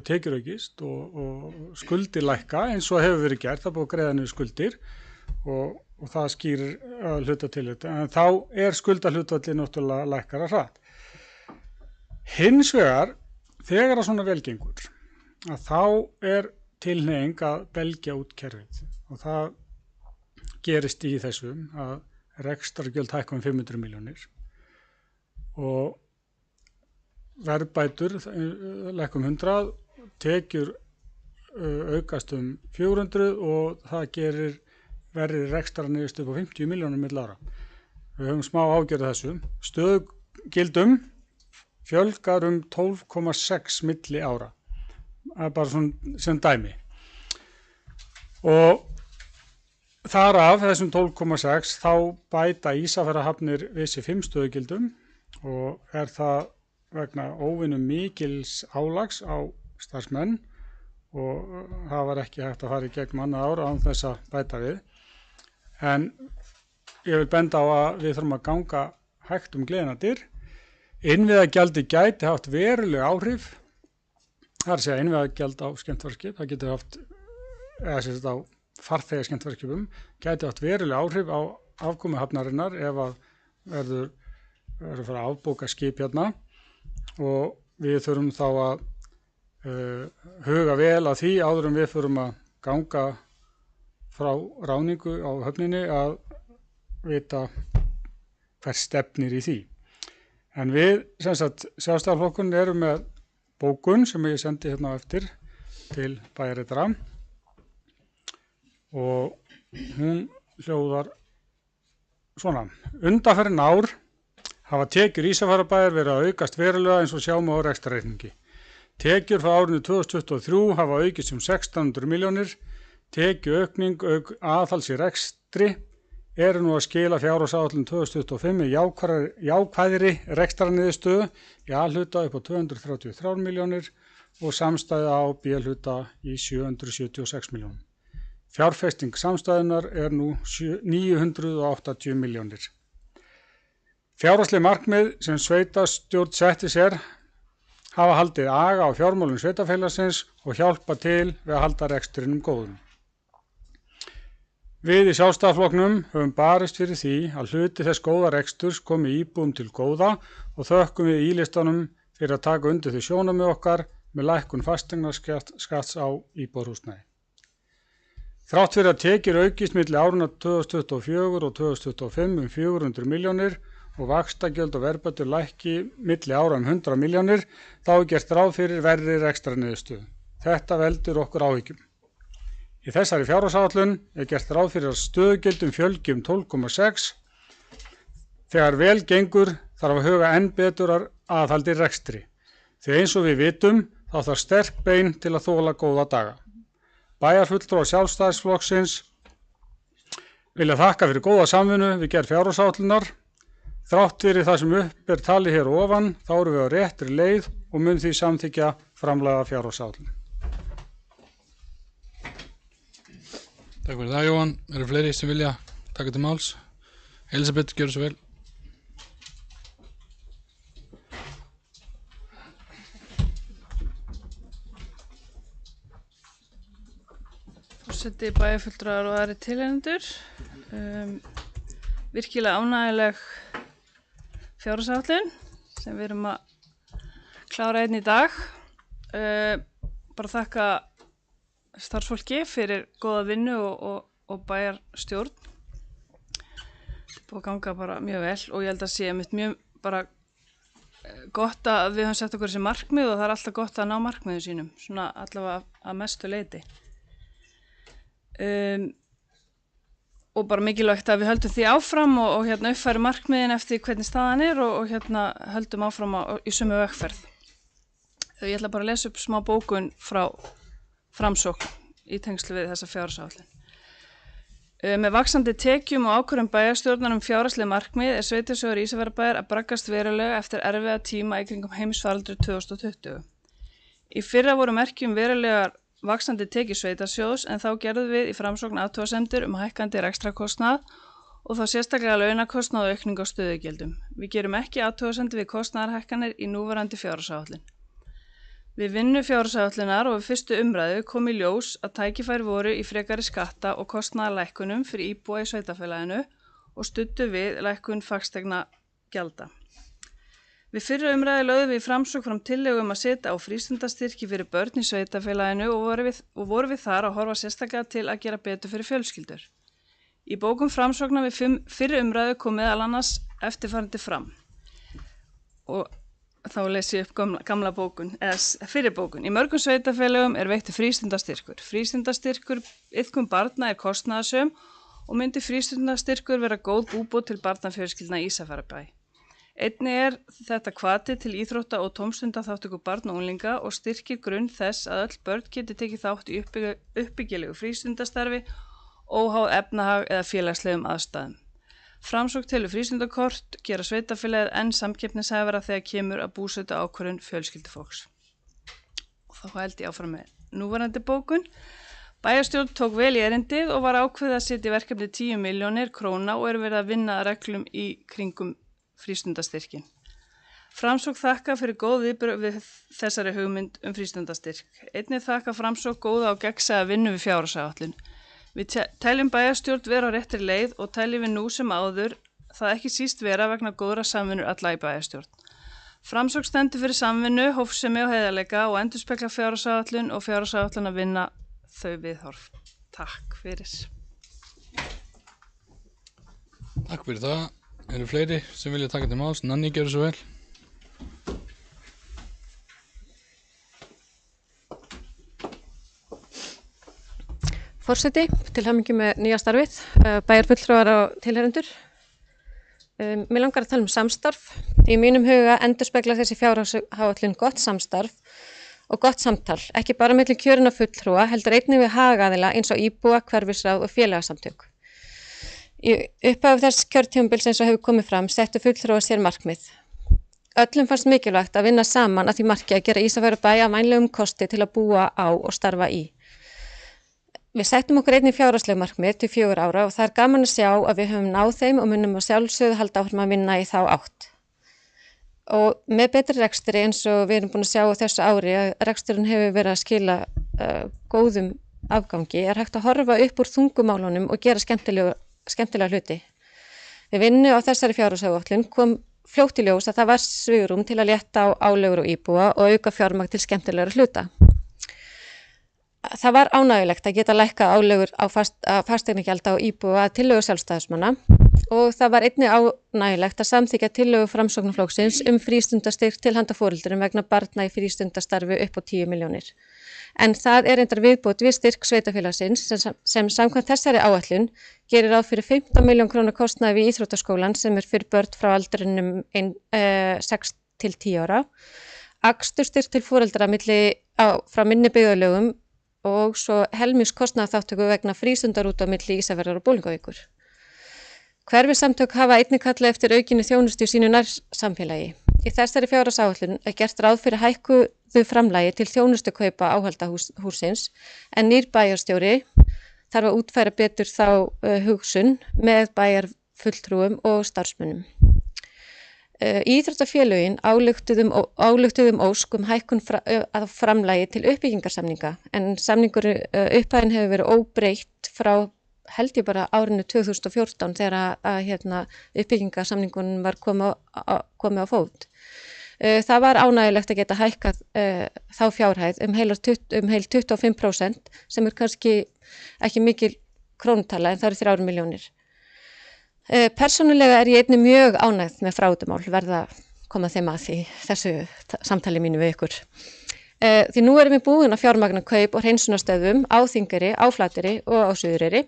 tekjur aukist og skuldir lækka eins og hefur verið gert, það búið að greiða niður skuldir og það skýrir að hluta til þetta, en þá er skuldahlutfallið náttúrulega lækkara hratt. Hins vegar, þegar að svona velgengur, að þá er tilhneiging að belgja út kerfið og það gerist í þessum að rekstrargjöld hækka 500 milljónir og verðbætur lækka 100, tekjur aukast 400 og það gerir verði rekstrarniðurstöðu upp á 50 milljónir milli ára. Við höfum smá ágjörð þessu. Stöðugildum fjölgar 12,6 milli ára. Það er bara svona sem dæmi. Og þar af þessum 12,6 þá bæta Ísafjarðarhafnir við sig 5 stöðugildum og það vegna óvinum mikils álags á starfsmenn og það var ekki hægt að fara í gegnum annað ár án þess að bæta við. En ég vil benda á að við þurfum að ganga hægt gleðina dyr. Innviðagjaldi gæti haft veruleg áhrif, það er að segja innviðagjald á skemmtiferðaskip, það getur haft, eða sem þetta á farþega skemmtiferðaskipum, gæti haft veruleg áhrif á afkomu hafnarinnar ef að verður fara að afbóka skip hérna og við þurfum þá að huga vel að því áður en við þurfum að ganga frá ráðningu á höfninni að vita hver stefnir í því. En við, sem sagt, Sjálfstæðisflokkurinn erum með bókun sem ég sendi hérna á eftir til bæjarritara og hún hljóðar svona. Undanfarin ár hafa tekjur Ísafjarðarbæjar verið að aukast verulega eins og sjá má á rekstrarreikningi. Tekjur frá árinu 2023 hafa aukist 1600 milljónir, tekjuaukning auk aðhalds í rekstri eru nú að skila fjárhagsáætlun 2025 í jákvæðri rekstrarniðurstöðu í A-hluta upp á 233 milljónir og samstæða á B-hluta í 776 milljónum. Fjárfesting samstæðunar er nú 980 milljónir. Fjárhagsleg markmið sem sveitarstjórn setti sér hafa haldið aga á fjármálum sveitarfélagsins og hjálpa til við að halda rekstrinum góðum. Við í Sjálfstæðisflokknum höfum barist fyrir því að hluti þess góða reksturs komi íbúum til góða og þökkum við ílistanum fyrir að taka undir þau sjónarmið okkar með lækkun fasteignaskatts á íbúðarhúsnæði. Þrátt fyrir að tekjur aukist milli árunna 2024 og 2025 400 milljónir og vaxtagjöld og verðbætur lækki milli ára 100 milljónir, þá er gert ráð fyrir verri rekstrarniðurstöðu. Þetta veldur okkur áhyggjum. Í þessari fjárhagsáætlun er gert ráð fyrir að stöðugildum fjölgi 12,6. Þegar vel gengur þarf að huga enn betur að aðhaldi rekstri. Því eins og við vitum þá þarf sterk bein til að þola góða daga. Bæjarfulltrúar Sjálfstæðisflokksins vilja þakka fyrir góða samvinnu við gerð fjárhagsáætlunar. Þrátt fyrir það sem upp er talið hér ofan þá erum við á réttri leið og mun því samþykkja framlagða fjárhagsáætlun. Takk fyrir það, Jóhann. Eru fleiri sem vilja taka til máls? Elisabeth, gjörðu svo vel. Forseti, bæjarfulltrúar og aðrir tilheyrendur. Virkilega ánægjuleg fjárhagsáætlun sem við erum að klára einn í dag. Bara þakka starfsfólki fyrir góða vinnu og bæjarstjórn. Búið að ganga bara mjög vel og ég held að sé mjög bara gott að við höfum sett okkur þessi markmið og það er alltaf gott að ná markmiðum sínum, svona allavega að mestu leyti. Og bara mikilvægt að við höldum því áfram og hérna uppfærum markmiðin eftir hvernig staðan er og hérna höldum áfram í sömu vegferð. Ég ætla bara að lesa upp smá bókun frá Framsókn í tengslu við þessa fjárhagsáætlun. Með vaxandi tekjum og ákvörðun bæjarstjórnar fjárhagsleg markmið er sveitarstjóri Ísafjarðarbæjar að braggast verulega eftir erfiða tíma í kringum heimsfaraldur 2020. Í fyrra voru merki verulegar vaxandi tekjur sveitarsjóðs en þá gerðum við í Framsókn athugasemdir hækkandi rekstrakostnað og þá sérstaklega launakostnað og aukning á stöðugjöldum. Við gerum ekki athugasemdir við kostnaðarhækkanir í núverandi fjárhagsáætlun. Við vinnu fjárhagsáætlunar og við fyrstu umræðu kom í ljós að tækifæri voru í frekari skatta og kostnaðarlækkunum fyrir íbúa í sveitarfélaginu og studdu við lækkun fasteignagjalda. Við fyrri umræðu lögðum við í Framsókn fram tillögu að setja á frístundastyrki fyrir börn í sveitarfélaginu og voru við þar að horfa sérstaklega til að gera betur fyrir fjölskyldur. Í bókum framsóknar við fyrri umræðu kom meðal annars eftirfarandi fram og þá lesi ég upp gamla bókun, eða fyrri bókun. Í mörgum sveitarfélögum veittur frístundastyrkur. Frístundastyrkur iðkun barna kostnaðarsöm og myndi frístundastyrkur vera góð búbót til barnafjölskyldna í Ísafjarðarbæ. Einnig þetta hvati til íþrótta- og tómstundaþátttöku barna og unglinga og styrkir grunn þess að öll börn geti tekið þátt í uppbyggilegu frístundastarfi óháð efnahag eða félagslegum aðstæðum. Framsókn telur frístundakort gera sveitarfélagið enn samkeppnishæfara þegar kemur að búsetu ákvörðun fjölskyldufólks. Og þá held ég áfram með núverandi bókun. Bæjarstjórn tók vel í erindið og var ákveðið að setja í verkefni 10 milljónir króna og verið að vinna að reglum í kringum frístundastyrkin. Framsókn þakka fyrir góð viðbrögð við þessari hugmynd frístundastyrk. Einnig þakka Framsókn góða og gegnsæja vinnu við fjárhagsáætlun. Við teljum bæjarstjórn vera á réttri leið og teljum við nú sem áður það ekki síst vera vegna góðra samvinnu alla í bæjarstjórn. Framsókn stendur fyrir samvinnu, hófsemi og heiðarleika og endurspeglar fjárhagsáætlun og fjárhagsáætlun að vinna þau viðhorf. Takk fyrir. Takk fyrir það. Eru fleiri sem vilja taka til máls? Nanni, gjörðu svo vel. Forseti, til hamingju með nýja starfið, bæjarfulltrúar og tilheyrendur. Mig langar að tala samstarf. Í mínum huga endurspeglar þessi fjárhagsáætlun gott samstarf og gott samtal, ekki bara milli kjörinna fulltrúa, heldur einnig við hagaðila eins og íbúa, hverfisráð og félagasamtök. Í upphafi þess kjörtímabils eins og hefur komið fram settu fulltrúar sér markmið. Öllum fannst mikilvægt að vinna saman að því marki að gera Ísafjarðarbæ að vænlegum kosti til að búa á og starfa í. Við settum okkur einnig fjárhagsleg markmið til 4 ára og það gaman að sjá að við höfum náð þeim og munum að sjálfsögðu halda áfram að vinna í þá átt. Og með betri rekstri eins og við erum búin að sjá á þessu ári að reksturinn hefur verið að skila góðum afgangi hægt að horfa upp úr þungumálunum og gera skemmtilega hluti. Við vinnu á þessari fjárhagsáætlun kom fljótt í ljós að það var svigrúm til að létta á álögur og íbúa og auka fjármagn til skemmtilegra hluta. Það var ánægjulegt að geta lækkað álögur á fasteignagjalda og íbúa að tillögu sjálfstæðismanna og það var einnig ánægjulegt að samþykkja tillögu Framsóknarflokksins frístundastyrk til handa foreldurum vegna barna í frístundastarfi upp á 10 milljónir. En það reyndar viðbót við styrk sveitarfélagsins sem samkvæmt þessari áætlun gerir ráð fyrir 15 milljón króna kostnaði við íþróttaskólann sem fyrir börn frá aldrinum 6 til 10 ára, akstursstyrk til foreldra frá minni byggðarlögum og svo helmings kostnaðarþáttöku vegna frístundarúta á milli Ísafjarðar og Bolungarvíkur. Hverfissamtök hafa einnig kallað eftir aukinni þjónustu í sínu nærsamfélagi. Í þessari fjárhagsáætlun gert ráð fyrir hækkuðu framlagi til þjónustukaupa áhaldahússins en nýr bæjarstjóri þarf að útfæra betur þá hugsun með bæjarfulltrúum og starfsmönnum. Íþróttafélögin ályktuðum ósk hækkun að framlagi til uppbyggingarsamninga en upphæðin hefur verið óbreytt frá held ég bara árinu 2014 þegar uppbyggingarsamningunum var komið á fót. Það var ánægjulegt að geta hækkað þá fjárhæð heil 25% sem kannski ekki mikil krónutala en það eru 3 milljónir. Persónulega ég einnig mjög ánægð með fráveitumál, verða að koma þeim að í þessu samtali mínu við ykkur. Því nú erum við búin að fjármagna kaup og hreinsunarstöðvum á Þingeyri, á Flateyri og á Suðureyri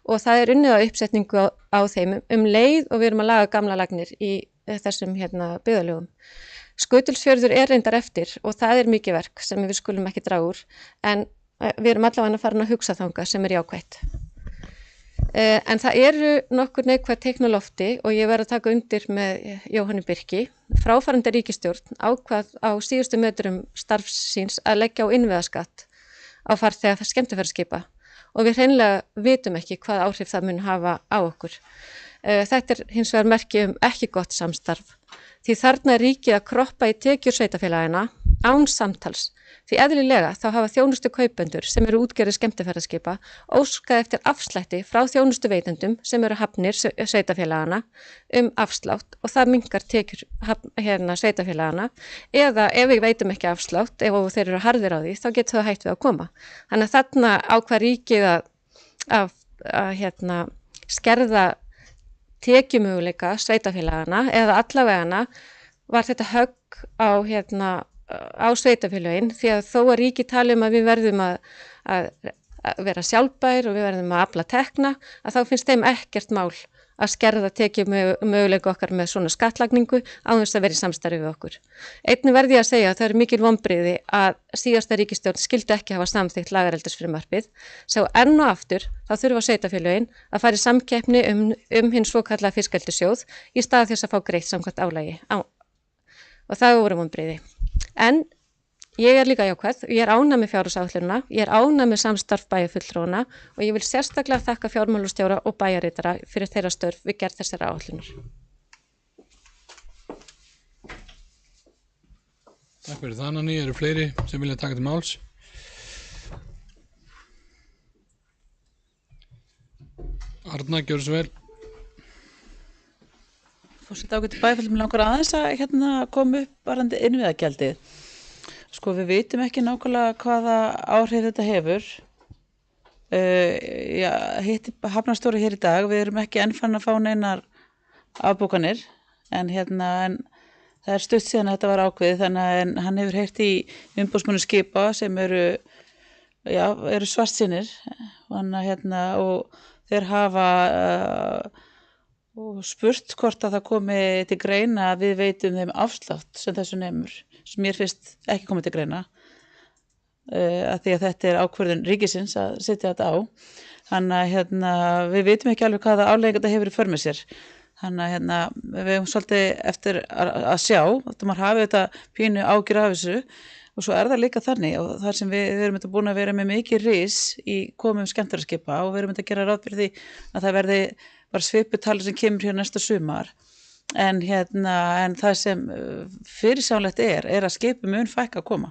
og það unnið á uppsetningu á þeim leið og við erum að laga gamla lagnir í þessum byggðarlögum. Skutulsfjörður reyndar eftir og það mikið verk sem við skulum ekki draga úr en við erum allavega farin að hugsa þangað sem jákvætt. En það eru nokkur neikvæð teikn á lofti og ég verð að taka undir með Jóhanni Birki. Fráfarandi ríkisstjórn ákvað á síðustu metrum starfs síns að leggja á innviðaskatt á farþega skemmtiferðaskipa og við hreinlega vitum ekki hvað áhrif það mun hafa á okkur. Þetta hins vegar merki ekki gott samstarf því þarna ríkið að kroppa í tekjur sveitarfélagina án samtals. Því eðlilega þá hafa þjónustu kaupendur sem eru útgerðir skemmtiferðaskipa óskað eftir afslætti frá þjónustu veitendum sem eru hafnir sveitarfélagana afslátt og það minnkar tekjur sveitarfélagana eða ef við veitum ekki afslátt ef þeir eru harðir á því þá getur það hætt við að koma. Þannig að þarna ákvað ríkið að skerða tekjumöguleika sveitafélagana eða allavegana var þetta högg á sveitafélagin því að þó að ríki tali að við verðum að vera sjálfbær og við verðum að afla tekna að þá finnst þeim ekkert mál að skerða tekjumöguleika okkar með svona skattlagningu án þess að vera í samstarfi við okkur. Einnig verði ég að segja að það eru mikil vonbrigði að síðasta ríkisstjórn skildi ekki hafa samþykkt lagareldisfrumvarpið. Svo enn og aftur þá þurfa sveitarfélögin að fara í samkeppni hinn svokallaða fiskeldissjóð í stað þess að fá greitt samkvæmt álagi. Og það voru vonbrigði. En ég líka jákvæð, ég ánægð með fjárhagsáætlunina, ég ánægð með samstarf bæjarfulltrúanna og ég vil sérstaklega þakka fjármálastjóra og bæjarritara fyrir þeirra störf við gerð þessara áætlunar. Takk fyrir það, Nanný. Eru fleiri sem vilja taka til máls? Arna, gjörðu svo vel. Forseti ágæti bæjarfulltrúi, mig langar aðeins að koma upp varðandi innviðagjaldið. Sko við vitum ekki nákvæmlega hvaða áhrif þetta hefur. Hitti hafnarstjóri hér í dag, við erum ekki enn farin að fá neinar afbókanir en það stutt síðan að þetta var ákveðið þannig að hann hefur heyrt í umboðsmönnum skipa sem eru svartsýnir og þeir hafa og spurt hvort að það komi til greina að við veitum þeim afslátt sem þessu nemur, sem mér finnst ekki komið til greina að því að þetta er ákvörðun ríkisins að setja þetta á. Þannig að við veitum ekki alveg hvaða afleiðingar þetta hefur í för með sér. Þannig að við hefum svolítið eftir að sjá, að maður hafi þetta pínu ágjur af þessu og svo er það líka þannig og þar sem við erum þetta búin að vera með mikið ris í komum skemmtaraskipa og við erum þetta að gera ráð fyrir því að það verði bara sviputali sem kemur hér næsta sumar en það sem fyrirsjánlegt er að skipum mun fækka að koma.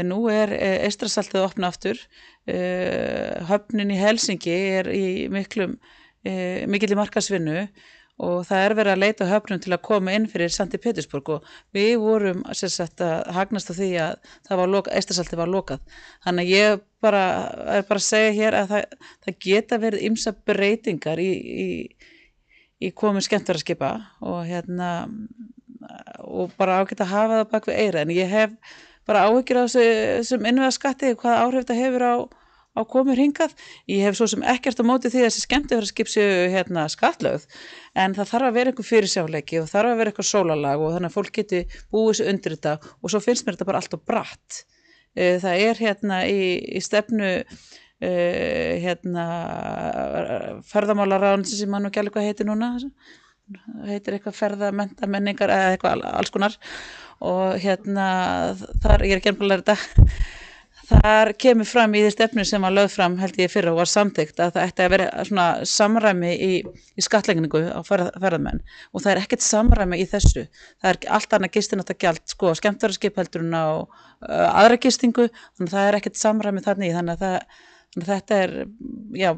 Nú er Eystrasaltið að opna aftur, höfnin í Helsingi er í mikilli markaðsvinnu og það er verið að leita á höfnum til að koma inn fyrir Sankt Petersburg og við vorum að hagnast á því að Eystrasaltið var lokað. Þannig að ég er bara að segja hér að það geta verið ýmsar breytingar í komu skemmtaraskipa og og bara ágætt að hafa það bak við eyra en ég hef bara áhyggjur af þessum innviðaskatti hvaða áhrif þetta hefur á komur hingað. Ég hef svo sem ekkert á móti því að þessi skemmtiferðaskip séu skattlögð en það þarf að vera einhver fyrirsjáleiki og þarf að vera eitthvað sólarlag og þannig að fólk geti búið sig undir þetta og svo finnst mér þetta bara allt of bratt. Það er í stefnu ferðamálaráðuneytisins sem mann ekki alveg hvað heitir núna, heitir eitthvað ferðamennta menningar eða eitthvað alls konar og þar, ég er ekki ennbúin að læra þetta, þar kemur fram í því stefnu sem var lögð fram held ég fyrra og var samþykkt að það ætti að vera svona samræmi í skattlagningu á ferðamenn og það er ekkert samræmi í þessu. Það er allt annað gistináttagjald skemmtaraskip heldur en á aðra gistingu þannig að það er ekkert samræmi þarna í þannig að þetta er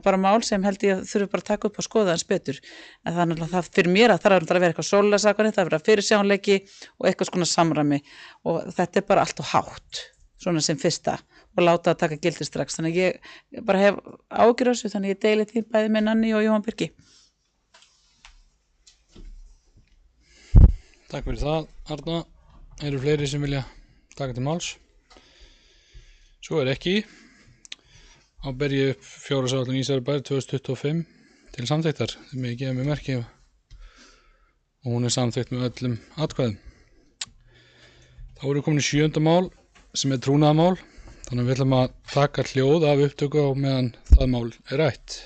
bara mál sem held ég þurfi bara að taka upp og skoða hans betur. En þannig að það fyrir mér að það er að vera eitthvað sólarlagsakani, það er að vera fyrirsjáanleiki og eitthvað svona samræmi og þetta er bara allt of hátt svona sem fyrsta og láta að taka gildi strax. Þannig að ég bara hef áhyggjur af þessu þannig að ég deili því bæði með Nanný og Jóhann Birgi. Takk fyrir það, Arna. Eru fleiri sem vilja taka til máls? Svo er ekki. Þá ber ég upp fjárhagsáætlun Ísafjarðarbæjar 2025 til samþykktar sem ég gefa mig merki og hún er samþykkt með öllum atkvæðum. Þá erum við komin í 7. mál sem er trúnaðarmál, þannig að við ætlum að taka hljóð af upptöku á meðan það mál er rætt.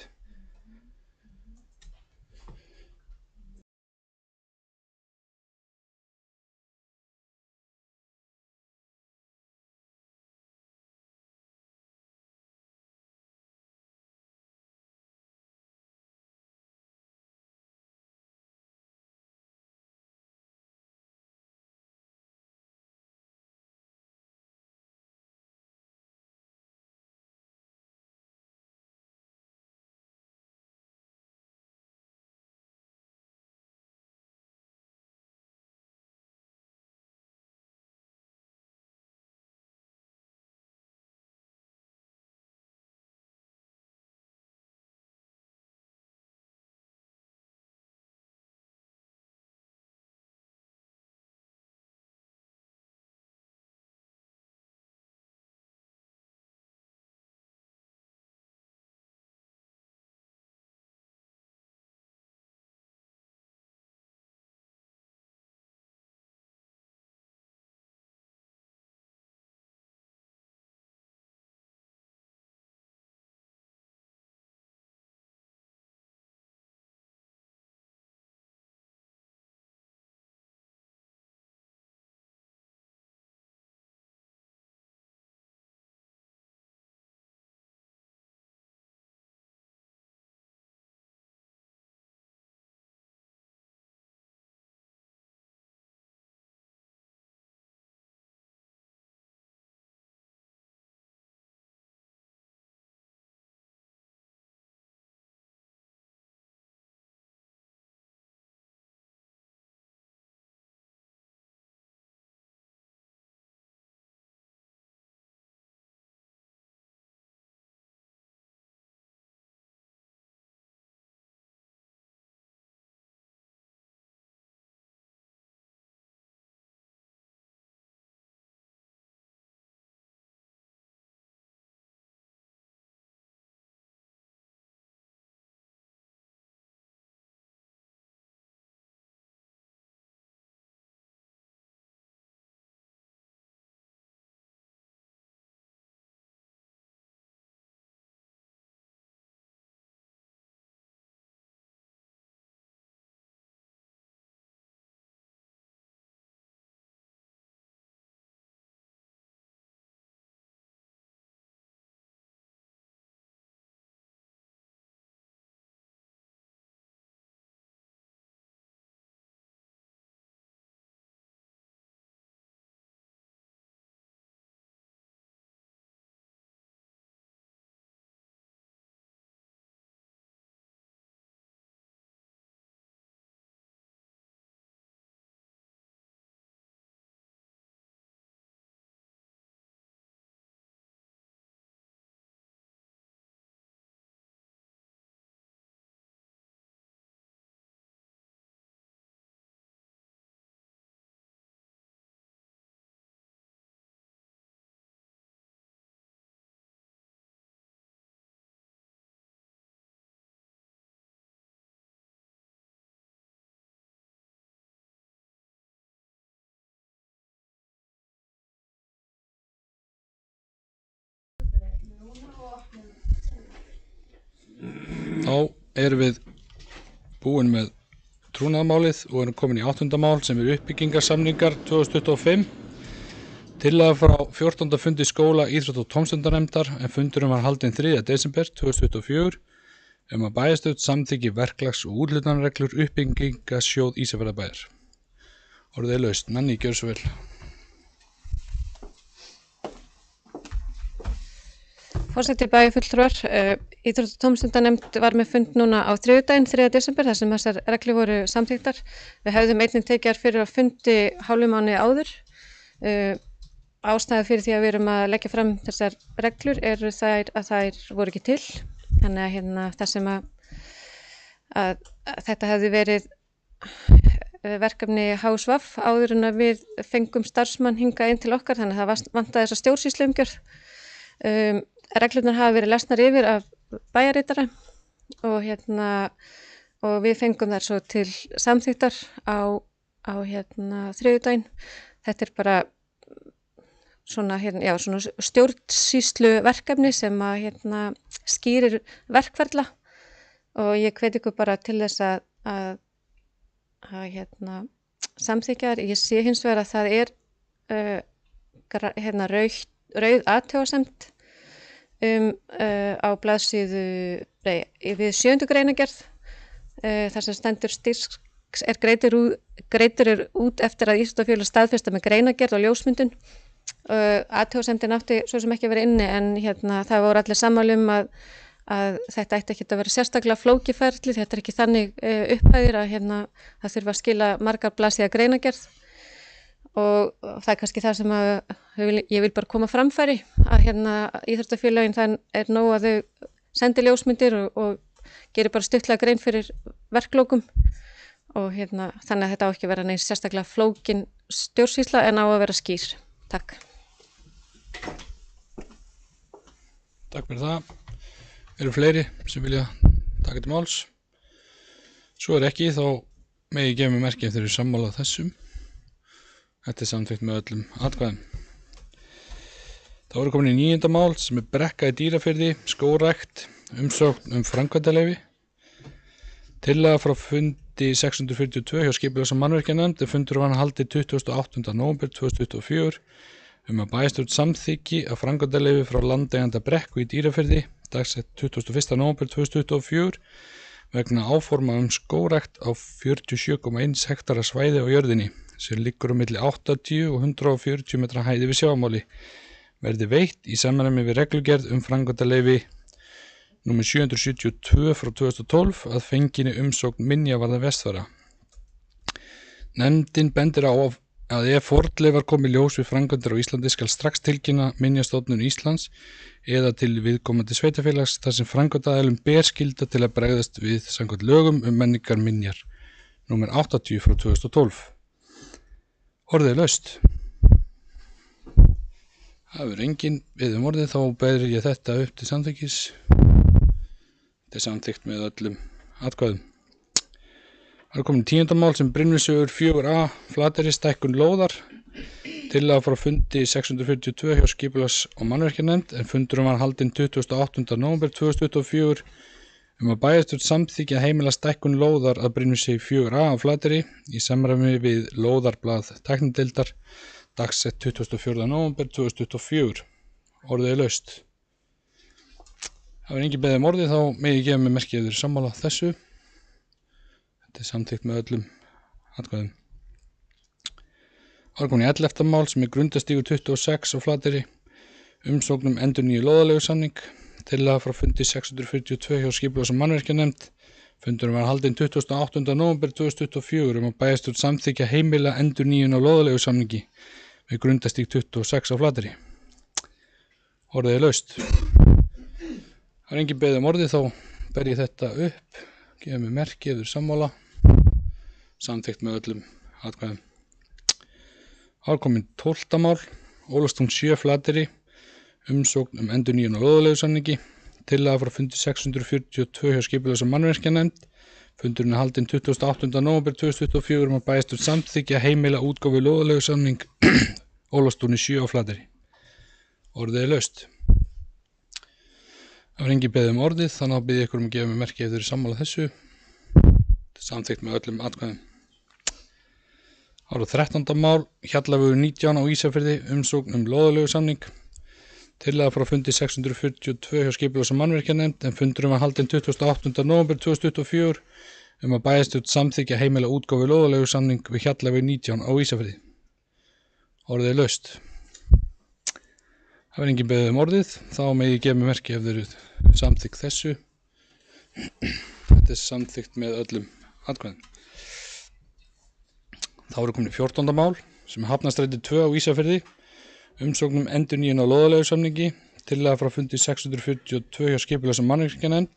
Þá erum við búin með trúnaðarmálið og erum komin í 8. mál sem uppbyggingarsamningar 2025. Tillaga frá 14. fundi skóla, íþrótta- og tómstundanefndar en fundurinn var haldinn 3. desember 2024 að bæjarstjórn samþykki verklags- og úthlutunarreglur uppbyggingarsjóð Ísafjarðarbæjar. Orðið laust. Nanni, gjörðu svo vel. Forseti bæjarfulltrúar, íþrótta- og tómstundanefnd var með fund núna á þriðjudaginn 3. desember þar sem þessar reglur voru samþykktar. Við höfðum einnig tekið fyrir að fundi hálfum mánuði áður. Ástæða fyrir því að við erum að leggja fram þessar reglur eru þær að þær voru ekki til. Þannig að það sem að þetta hefði verið verkefni HSVAF áður en að við fengum starfsmann hingað inn til okkar, þannig að það vantaði þessa stjórnsýsluumgjörð. Reglurnar hafa verið lesnar yfir af bæjarritara og við fengum þær svo til samþykktar á þriðjudaginn. Þetta er bara svona stjórnsýslu verkefni sem að skýrir verkferla og ég hvet ykkur bara til þess að samþykkja þær. Ég sé hins vegar að það er rauð athugasemd á blaðsíðu við 7. greinargerð þar sem stendur styrks er greiddur út eftir að íþróttafélög staðfesta með greinargerð og ljósmyndun. Athugasemdin átti svo sem ekki að vera inni en það voru allir sammála að þetta ætti ekki að vera sérstaklega flókiferli. Þetta er ekki þannig upphæðir að það þurfa að skila margar blaðsíða greinargerð. Og það er kannski það sem ég vil bara koma framfæri að íþróttafélögin það er nóg að þau sendi ljósmyndir og gerir bara stuttlega grein fyrir verklókum og þannig að þetta á ekki að vera neins sérstaklega flókin stjórnsýsla en á að vera skýr. Takk. Takk fyrir það. Eru fleiri sem vilja taka til máls? Svo ekki, þá megi ég gefa mig merki ef þeir eru sammála þessum. Þetta er samþykkt með öllum atkvæðum. Þá erum komin í 9. mál sem brekka í Dýrafirði, skógrækt, umsókn framkvæmdaleyfi. Tillaga frá fundi 642 hjá skipulags- og mannvirkjanefnd en fundur var haldinn 28. nóvember 2024 að bæjarstjórn samþykki að framkvæmdaleyfi frá landeiganda Brekku í Dýrafirði dagsett 21. nóvember 2024 vegna áforma skógrækt á 47,1 hektara svæði á jörðinni sem liggur á milli 80 og 140 metra hæði við sjávarmáli, verði veitt í samræmi við reglugerð framkvæmdaleyfi nr. 772 frá 2012 að fenginni umsókn Minjavarða Vestfjarða. Nefndin bendir á að ef fornleifar komi ljós við framkvæmdir á Íslandi skal strax tilkynna Minjastofnun Íslands eða til viðkomandi sveitarfélags þar sem framkvæmdaaðilum ber skylda til að bregðast við samkvæmt lögum menningarminjar nr. 80 frá 2012. Orðið laust. Það verður engin við orðið, þá ber ég þetta upp til samþykkis. Þetta er samþykkt með öllum atkvæðum. Það er komin 10. mál sem Brynjusvegur 4A, Flateyri, stækkun lóðar. Tillaga frá fundi 642 hjá skipulags- og mannvirkjanefnd en fundurinn var haldinn 28. nóvember 2024 að bæjarstjórn samþykki að heimila stækkun lóðar að Brynjusvegi 4A á Flateyri í samræmi við lóðarblað tæknideildar dagsett 24. nóvember 2024. Orðið laust. Það var engin beðið orðið, þá megi ég gefa mig merki ef þeir eru sammála þessu. Þetta er samþykkt með öllum atkvæðum. Það er komin í 11. mál sem Grundastígur 26 á Flateyri, umsókn endurnýju lóðaleigusamning. Tillaga frá fundi 642 hjá skipulags- og mannvirkjanefnd. Fundurinn var haldinn 28. nóvember 2024 að bæjarstjórn samþykkja heimila endurnýjun á lóðaleigusamningi við Grundastíg 26 á Flateyri. Orðið laust. Það er engin beðið orðið, þá ber ég þetta upp, gefa mig merki ef þeir sammála, samþykkt með öllum atkvæðum. Það er komin 12. mál, Ólafstún 7 Flateyri, umsókn endurnýjun á lóðaleigusamningi. Tillaga frá fundi 642 hjá skipulags- og mannvirkjanefnd. Fundurinn er haldinn 28. nóvember 2024 að bæjarstjórn samþykkja heimila útgáfu lóðaleigusamning Ólafstúni 7 á Flateyri. Orðið laust. Það var engin beðið orðið, þannig að biðja ykkur að gefa mig merki ef þið eru sammála þessu. Samþykkt með öllum atkvæðum. Árið 13. mál, Hjallavegur 19 á Ísafirði, umsókn lóðalegu samning. Tillaga frá fundi 642 hjá skipulags- og mannvirkjanefnd, en fundurum var haldinn 28. nóvember 2024 að bæjarstjórn samþykkja heimila útgáfu lóðalegu samning við Hjallavegur 19 á Ísafirði. Orðið er laust. Það var engin beðið orðið, þá megi gefa mig merki ef þið eru samþykkt þessu. Þetta er samþykkt með öllum atkvæðum. Þá eru komin 14. mál sem er Hafnarstræti 2 á Ísafirði, umsókn endurnýjun á lóðalegu samningi, tillaga frá fundi 642 hjá skipulags- og mannvirkjanefnd.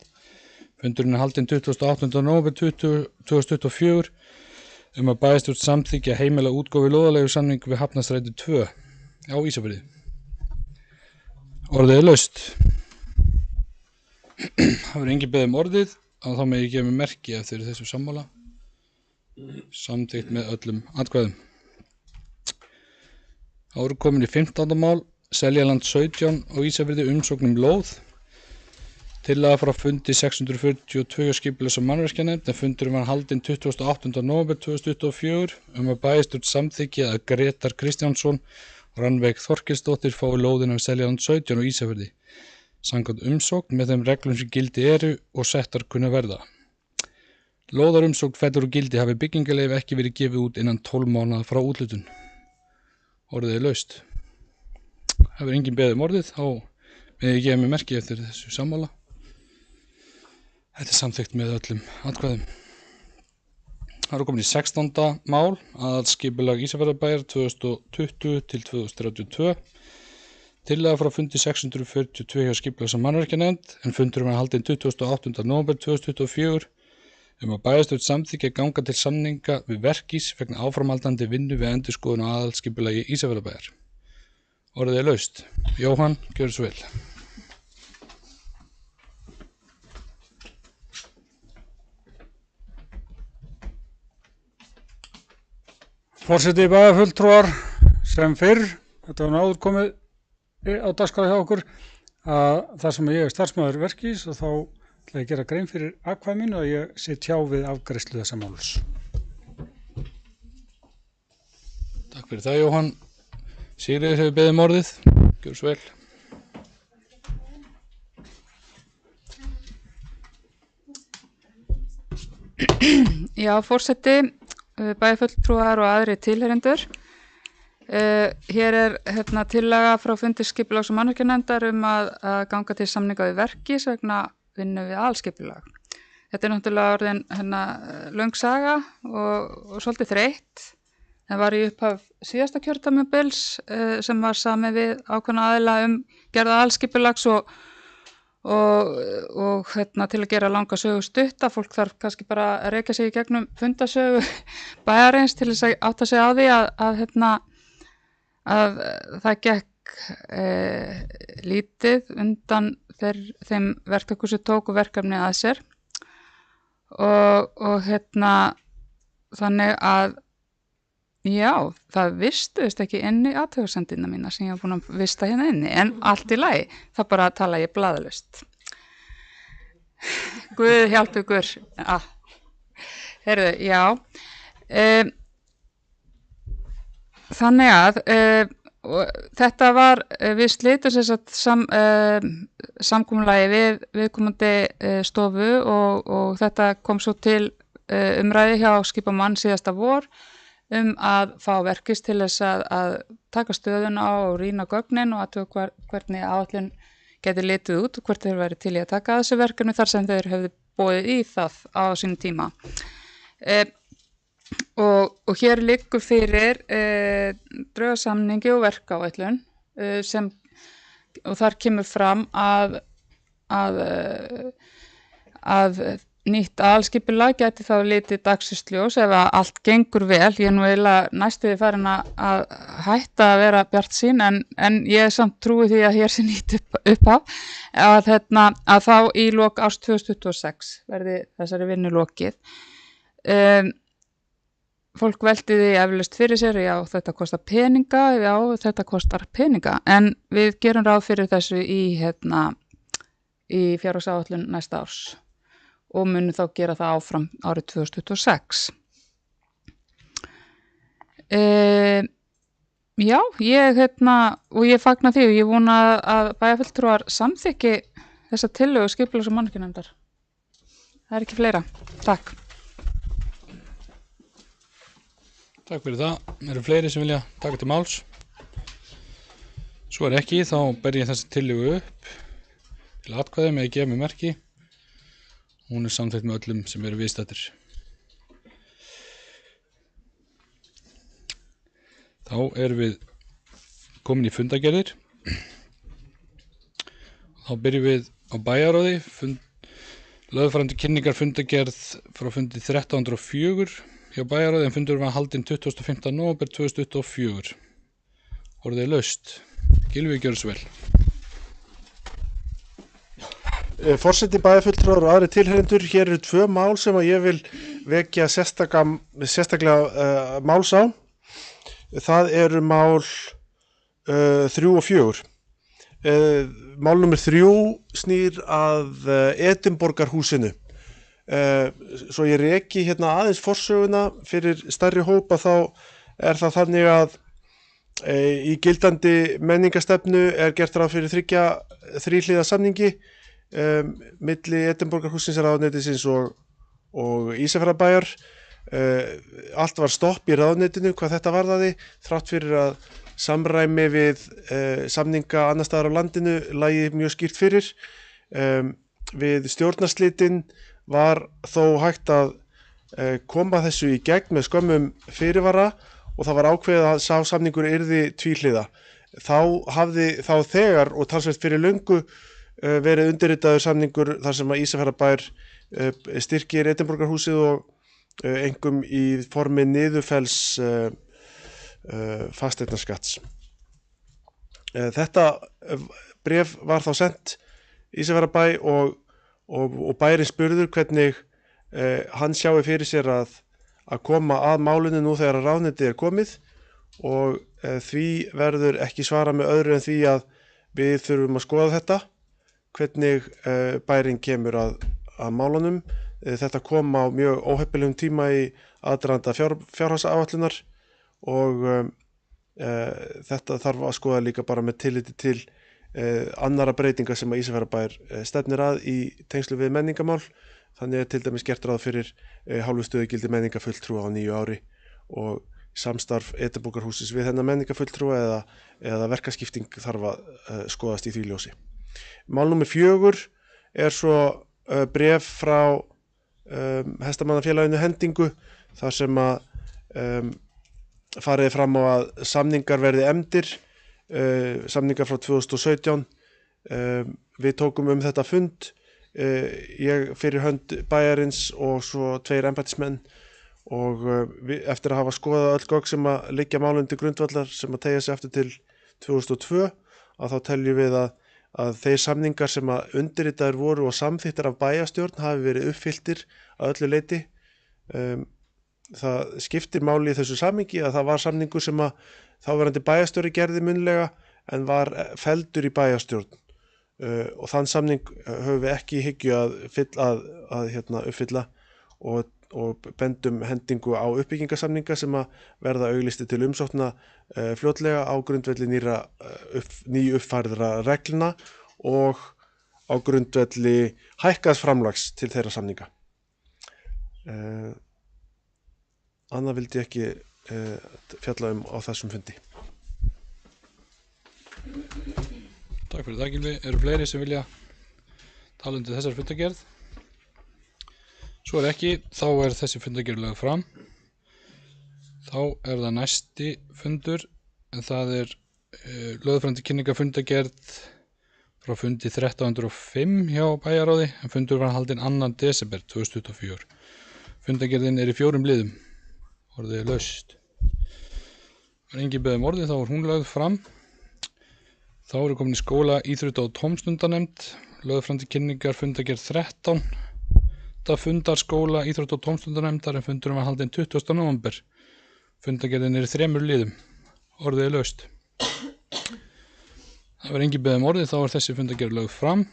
Fundurinn er haldinn 28. nóvember 2024 að bæjarstjórn samþykkja heimila útgáfu lóðalegu samning við Hafnarstræti 2 á Ísafirði. Orðið er laust. Það verður engin beðið orðið, að þá megi gefa mig merki ef þið eru þessu sammála. Samþykkt með öllum atkvæðum. Þá eru komin í 15. mál, Seljaland 17 á Ísafirði, umsókn lóð. Tillaga frá fundi 642 skipulags- og mannvirkjanefnd, en fundurinn var haldinn 28. nóvember 2024 að bæjarstjórn samþykkja að Grétar Kristjánsson og Rannveig Þorkelsdóttir fái lóðina við Seljaland 17 á Ísafirði, samkvæmt umsókn með þeim reglum sem gildi eru og settar kunna verða. Lóðarumsókn fellur úr gildi hafi byggingarleyfi ekki verið gefið út innan 12 mánaða frá úthlutun. Orðið er laust. Það verður engin beðið orðið, þá megi gefa mig merki eftir þessu sammála. Þetta er samþykkt með öllum atkvæðum. Það eru komin í 16. mál, aðalskipulag Ísafjarðarbæjar 2020 til 2032. Tillaga frá fundi 642 hjá skipulags- og mannvirkjanefnd, en fundurum var haldinn 28. nóvember 2024 að bæjarstjórn samþykkja ganga til samninga við Verkís vegna áframhaldandi vinnu við endurskoðun á aðalskipulagi Ísafjarðarbæjar. Orðið er laust. Jóhann, gjörðu svo vel. Forseti bæjarfulltrúar, sem fyrr, þetta var náður komið á dagskrá hjá okkur, að það sem ég er starfsmaður Verkís og þá ætla ég að gera grein fyrir atkvæði mínu og ég sit hjá við afgreiðslu þessa máls. Takk fyrir það, Jóhann. Sigríður hefur beðið orðið. Gjörðu svo vel. Já, forseti, bæjarfulltrúar og aðri tilheyrendur. Hér er tillaga frá fundi skipulags- og mannvirkjanefndar að ganga til samninga við Verkís vegna vinnu við aðalskipulag. Þetta er náttúrulega orðin löng saga og svolítið þreytt. Það var í upphaf síðasta kjörtímabils sem var samið við ákveðna aðila gerða aðalskipulags og til að gera langa sögu stutta. Fólk þarf kannski bara að rekja sig í gegnum fundasögu bæjarins til þess að átta sig á því að það gekk lítið undan þeim verktökum sem tóku verkefni að sér og þannig að já, það vistuðist ekki inn í athugasemdina mína sem ég var búin að vista hérna inni, en allt í lagi, það bara tala ég blaðalaust. Guð hjálpi ykkur. Heyrðu, já. Þannig að þetta var við slitum samkomulagi við viðkomandi stofu og þetta kom svo til umræði hjá skipamann síðasta vor að fá Verkís til þess að taka stöðuna og rýna gögnin og athuga hvernig áætlun geti litið út og hvort þeir væri til í að taka þessu verkefni þar sem þeir hefðu boðið í það á sínum tíma. Og hér liggur fyrir draugasamningi og verkáætlun og þar kemur fram að nýtt aðalskipulag gæti þá litið dagsins ljós ef að allt gengur vel. Ég er nú eiginlega næstuði farin að hætta að vera bjartsýn en ég samt trúi því að hér sé nýtt upphaf að þá í lok árs 2026 verði þessari vinnu lokið. Fólk velti því eflaust fyrir sér, já þetta kostar peninga, en við gerum ráð fyrir þessu í fjárhagsáætlun næsta árs og munu þá gera það áfram árið 2026. Já, og ég fagna því og ég vona að bæjarfulltrúar samþykki þessa tillögu skipulags- og mannvirkjanefndar. Það ekki fleira. Takk. Takk fyrir það. Eru fleiri sem vilja taka til máls? Svo ekki, þá ber ég þessi tillögu upp til atkvæði með að gefa mig merki. Hún samþykkt með öllum sem eru viðstaddir. Þá erum við komin í fundagerðir. Þá byrjum við á bæjarráði, lögfærandi kynningar fundagerð frá fundi 1304 hjá bæjarráði en fundur var haldinn 25. nóvember 2024. Orðið laust. Gylfi, gjörðu svo vel. Forseti, bæjarfulltrúar og aðrir tilheyrendur, hér eru 2 mál sem að ég vil vekja sérstaklega máls á. Það eru mál 3 og 4. Mál nummer 3 snýr að Edinborgarhúsinu. Svo ég reki hérna aðeins forsöguna fyrir stærri hópa, þá er það þannig að í gildandi menningarstefnu er gert ráð fyrir 3 samningi milli Edinborgarhússins, ráðuneytisins og Ísafjarðarbæjar. Allt var stopp í ráðuneytinu hvað þetta varðaði, þrátt fyrir að samræmi við samninga annar staðar á landinu lægi mjög skýrt fyrir. Við stjórnarslitin var þó hægt að koma þessu í gegn með skömmum fyrirvara og það var ákveðið að sá samningur yrði tvíhliða. Þá þegar og talsvert fyrir löngu verið undirritaður samningur þar sem að Ísafjarðarbær styrkir Edinborgarhúsið og einkum í formi niðurfells fasteignaskatts. Þetta bréf var þá sent Ísafjarðarbæ og bærinn spurður hvernig hann sjái fyrir sér að koma að málinu nú þegar ráðuneytið er komið og því verður ekki svara með öðru en því að við þurfum að skoða þetta, hvernig bærinn kemur að málunum. Þetta kom á mjög óheppilegum tíma í aðdraganda fjárhagsáætlunar og þetta þarf að skoða líka bara með tilliti til annara breytinga sem að Ísafjarðarbær stefnir að í tengslu við menningamál. Þannig til dæmis gert ráð fyrir hálfu stöðugildi menningafulltrúa á 9 ári og samstarf Edinborgarhússins við þennan menningafulltrúa eða verkaskipting þarf að skoðast í því ljósi. Mál nummer 4 er svo bréf frá Hestamannafélaginu Hendingu þar sem að farið fram á að samningar verði efndir, samningar frá 2017. Við tókum þetta fund, ég fyrir hönd bæjarins og svo 2 embættismenn og eftir að hafa skoðað öll gögn sem að liggja málum til grundvallar sem að teygja sig aftur til 2002 að þá teljum við að þeir samningar sem að undirritaðir voru og samþykktir af bæjarstjórn hafi verið uppfylltir að öllu leyti. Það skiptir máli í þessu samhengi að það var samningur sem að þáverandi bæjarstjóri gerði munnlega en var felldur í bæjarstjórn og þann samning höfum við ekki í hyggju að uppfylla og bendum Hendingu á uppbyggingarsamninga sem að verða auglisti til umsókna fljótlega á grundvelli nýuppfærðra reglna og á grundvelli hækkaðs framlags til þeirra samninga. Annað vildi ég ekki fjalla á þessum fundi. Takk fyrir það, Gylfi. Eru fleiri sem vilja tala undir þessar fundagerð? Svo ekki, þá er þessi fundagerð lögð fram. Þá er það næsti fundur, en það er lögfrændi kynningafundagerð frá fundi 1305 hjá bæjarráði, en fundur var haldinn 2. desember 2024. Fundagerðin er í 4 liðum. Orðið er laust. Var engin beðið orðið, þá er hún lögð fram. Þá eru komin í skóla, íþrótta og tómstundanefnd, lögfrændi kynningar fundagerð 13. Það fundar skóla, íþrótta og tómstundanefndar en fundurum var haldinn 20. nóvember. Fundagerðin er í 3 liðum. Orðið er laust. Það var engin beðið orðið, þá er þessi fundagerð lögð fram.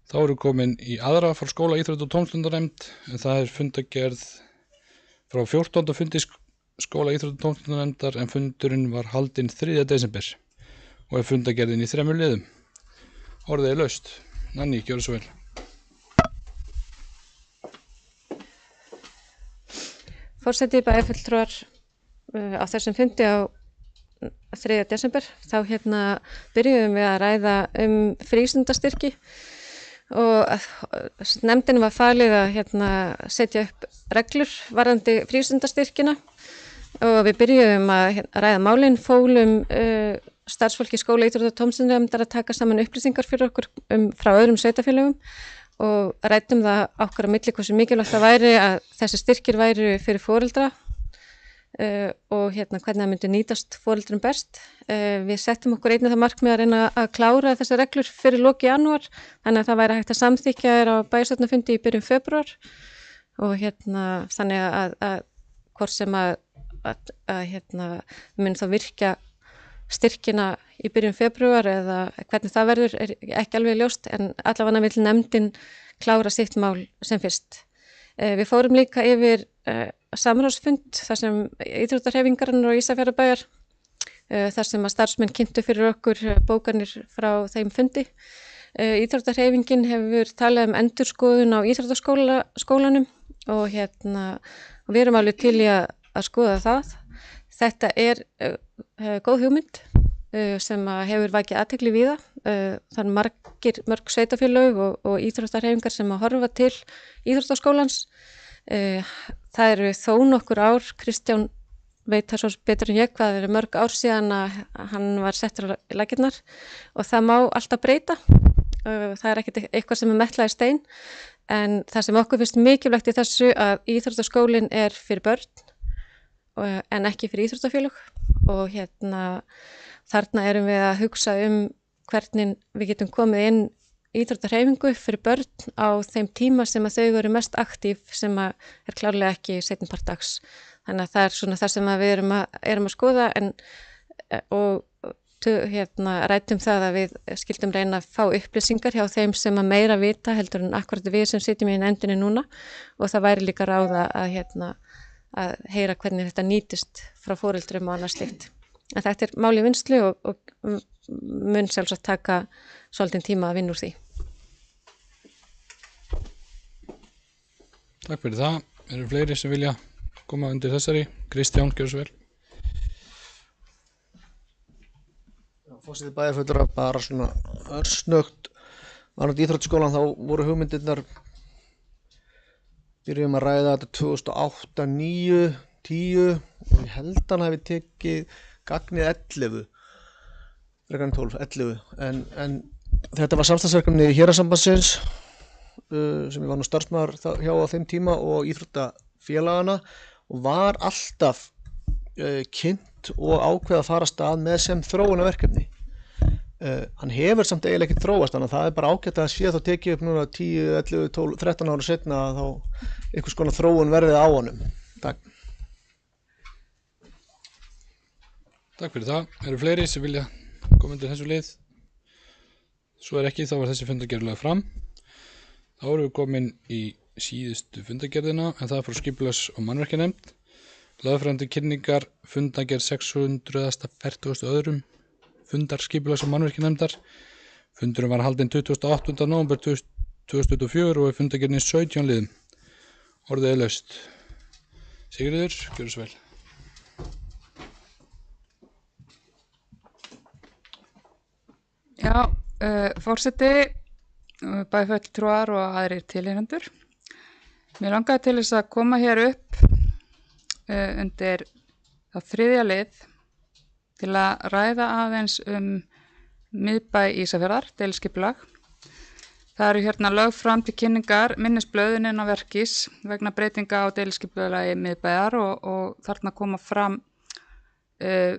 Þá erum við komin í aðra frá skóla íþrótt og tómstundarnefnd en það er fundagerð frá 14. fundi skóla íþrótt og tómstundarnefndar en fundurinn var haldinn 3. desember og er fundagerðin í 3 liðum. Orðið er laust. Nanný, gjörðu svo vel. Forseti bæjarfulltrúar á þessum fundi á 3. desember þá byrjuðum við að ræða frístundastyrki og nefndin var falið að setja upp reglur varðandi frístundastyrkina og við byrjuðum að ræða málin, fólum starfsfólki skóla íþrótta og tómstundarnefndar að taka saman upplýsingar fyrir okkur frá öðrum sveitarfélögum og ræddum það okkar á milli hversu mikilvægt það væri að þessi styrkir væru fyrir foreldra og hvernig það myndi nýtast foreldrum best. Við settum okkur einnig það markmið að reyna að klára þessar reglur fyrir loki janúar, þannig að það væri hægt að samþykkja þær á bæjarstjórnarfundi í byrjun febrúar og þannig að hvort sem mun þá virkja styrkina í byrjun febrúar eða hvernig það verður er ekki alveg ljóst en allavega vill nefndin klára sitt mál sem fyrst. Við fórum líka yfir samráðsfund þar sem íþróttahreyfingarinnar og Ísafjarðarbæjar þar sem að starfsmenn kynntu fyrir okkur bókanir frá þeim fundi. Íþróttahreyfingin hefur talað endurskoðun á íþróttaskólanum og við erum alveg til í að skoða það. Þetta er góð hugmynd sem hefur vakið athygli víða. Það er mörg sveitafélög og íþróttahreyfingar sem að horfa til íþróttaskólans. Það eru þó nokkur ár, Kristján veit það svo betur en ég hvað eru mörg ár síðan að hann var settur á laggirnar og það má alltaf breyta. Það er ekkert eitthvað sem er metlað í stein en það sem okkur finnst mikilvægt í þessu að íþróttaskólinn er fyrir börn en ekki fyrir íþróttafélög og þarna erum við að hugsa hvernig við getum komið inn íþróttahreyfingu fyrir börn á þeim tíma sem að þau eru mest aktív sem að er klárlega ekki seinni part dags. Þannig að það er svona það sem að við erum að skoða ræddum það að við skildum reyna að fá upplýsingar hjá þeim sem að meira vita heldur en akkurat við sem sitjum í nefndinni núna og það væri líka ráða að heyra hvernig þetta nýtist frá foreldrum og annað slíkt. En þetta er mál í vinnslu og mun sjálfsagt taka svolítinn tíma að vinna úr því. Takk fyrir það. Eru fleiri sem vilja koma undir þessari? Kristján, gjörðu svo vel. Forseti bæjarfulltrúar bara svona örsnögt varðandi íþróttaskólann þá voru hugmyndirnar byrjum að ræða þetta 2008, 9, 10 og ég held að hann hafi tekið gagnið 11 frekar en 12, 11 en þetta var samstarfsverkefni héraðssambandsins sem ég var nú starfsmaður hjá á þeim tíma og íþróttafélagana og var alltaf kynnt og ákveð að fara af stað með sem þróunarverkefni. Hann hefur samt eiginlega ekki þróast þannig að það er bara ágætt að sé þá tekið upp núna 10, 11, 12, 13 ára setna að þá einhvers konar þróun verðið á honum. Takk. Takk fyrir það. Eru fleiri sem vilja koma undir þessu lið? Svo er ekki, þá var þessi fundagerð lögð fram. Þá erum við komin í síðustu fundagerðina en það er frá skipulags- og mannvirkjanefnd. Lögfræðandi kynningar fundagerð 642. Fundar skipulags- og mannvirkjanefndar. Fundurinn var haldinn 28. nóvember 2024 og er fundagerðin í 17 liðum. Orðið er laust. Sigríður, gjörðu svo vel. Já, forseti, bæjarfulltrúar og aðrir tilheyrendur. Mér langaði til þess að koma hér upp undir það 3. lið til að ræða aðeins miðbæ Ísafjarðar, deiliskipulag. Það eru hérna lögð fram til kynningar minnisblöðin inn á verkís vegna breytinga á deiliskipulagi miðbæjar og þarna koma fram 3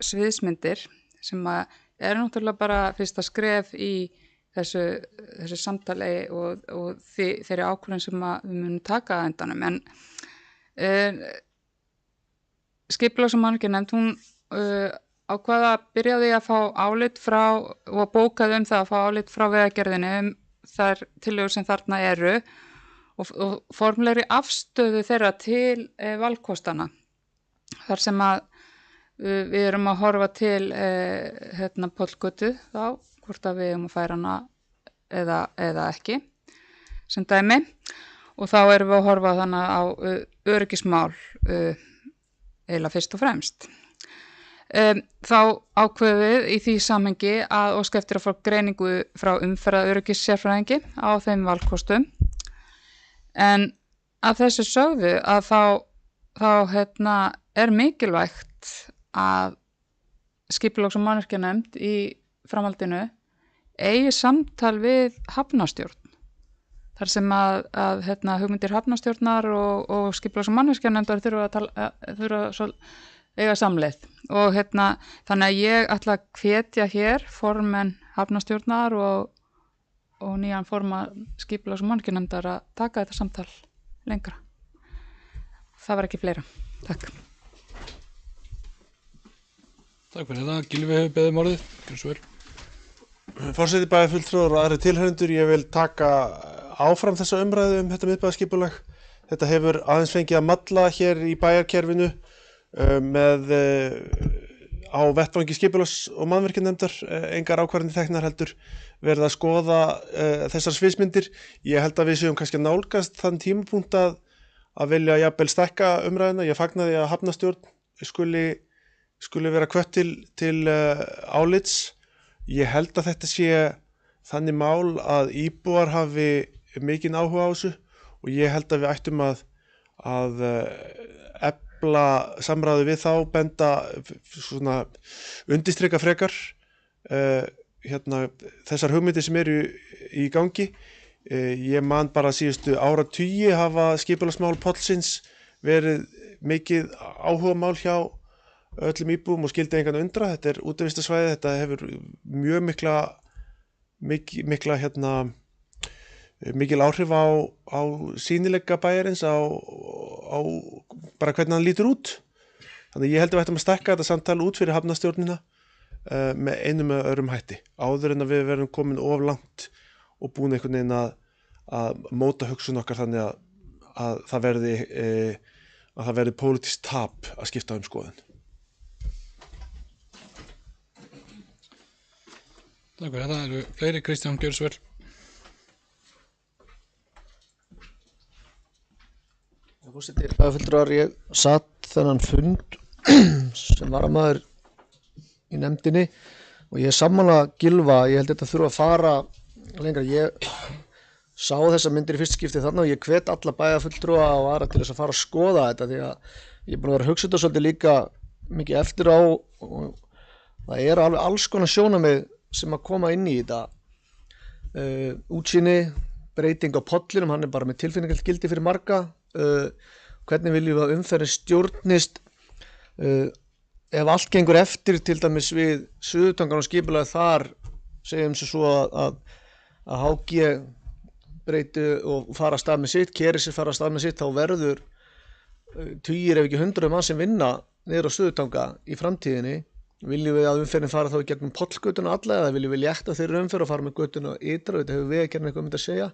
sviðsmyndir sem að er náttúrulega bara fyrsta skref í þessu samtali og þeirri ákvörðun sem við munum taka að endanum. En skipulags- og mannvirkjanefnd, hún ákvað að byrjaði að fá álit frá og bókaði það að fá álit frá Vegagerðinni þær tillögur sem þarna eru og formlegri afstöðu þeirra til valkostana. Þar sem að við erum að horfa til Pollgötu þá, hvort að við erum að færa hana eða ekki, sem dæmi. Og þá erum við að horfa þannig á öryggismál eiginlega fyrst og fremst. Þá ákveðum við í því samhengi að óska eftir að fá greiningu frá umferðaröryggissérfræðingi á þeim valkostum. En að þessu sögðu að þá er mikilvægt að skipulags- og mannvirkjanefnd í framhaldinu eigi samtal við hafnarstjórn. Þar sem að hugmyndir hafnarstjórnar og skipulags- og mannvirkjanefndar þurfa eiga samleið. Og þannig að ég ætla að hvetja hér formenn hafnarstjórnar og nýjan formann skipulags- og mannvirkjanefndar að taka þetta samtal lengra. Það var ekki fleira. Takk. Takk fyrir þetta. Gylfi hefur beðið orðið. Gjörðu svo vel. Forseti, bæjarfulltrúar og aðrir tilheyrendur, ég vil taka áfram þessa umræðu þetta miðbæjarskipulag. Þetta hefur aðeins fengið að malla hér í bæjarkerfinu með á vettvangi skipulags- og mannvirkjanefndar, engar ákvarðanir teknar heldur verið að skoða þessar sviðsmyndir. Ég held að við séum kannski að nálgast þann tímapunkt að vilja jafnvel stækka umræðuna. Ég fagnaði að hafnarstjórn skuli vera hvött til álits. Ég held að þetta sé þannig mál að íbúar hafi mikinn áhuga á þessu og ég held að við ættum að efla samræðu við þá, benda svona undirstrika frekar þessar hugmyndir sem eru í gangi. Ég man bara síðustu áratugi hafa skipulagsmál Pollsins verið mikið áhugamál hjá öllum íbúum og skildi engan undra. Þetta er útivistarsvæði, þetta hefur mjög mikil áhrif á sýnileika bæjarins, á bara hvernig hann lítur út. Þannig ég held að við ættum að stækka þetta samtal út fyrir hafnarstjórnina með einum eða öðrum hætti, áður en að við verðum komin of langt og búin einhvern veginn að móta hugsun okkar þannig að það verði pólitískt tap að skipta skoðun. Takk fyrir þetta. Eru fleiri? Kristján, gjörðu svo vel. Forseti, bæjarfulltrúar, ég satt þennan fund sem varamaður í nefndinni og ég er sammála Gylfa. Ég held þetta þurfa að fara lengra. Ég sá þessar myndir í fyrst skipti þarna og ég hvet alla bæjarfulltrúa og aðra til þess að fara að skoða þetta, því að ég er búin að vera að hugsa þetta svolítið líka mikið eftir á og það eru alveg alls konar sjónarmið sem að koma inn í þetta. Útsýni, breyting á pollinum, hann er bara með tilfinningalt gildi fyrir marga. Hvernig viljum við að umferðin stjórnist ef allt gengur eftir, til dæmis við Suðurtangan og skipulagið þar, segjum sem svo að HG breyti og fara að stað með sitt, Kerisir fara að stað með sitt, þá verður tugir ef ekki 100 mann sem vinna niður á Suðurtanga í framtíðinni. Viljum við að umferðin fara þá í gegnum Pollgötuna alla, eða viljum við létta þeirri umferð og fara með götuna ytra? Þetta hefur Vegagerðin eitthvað að segja.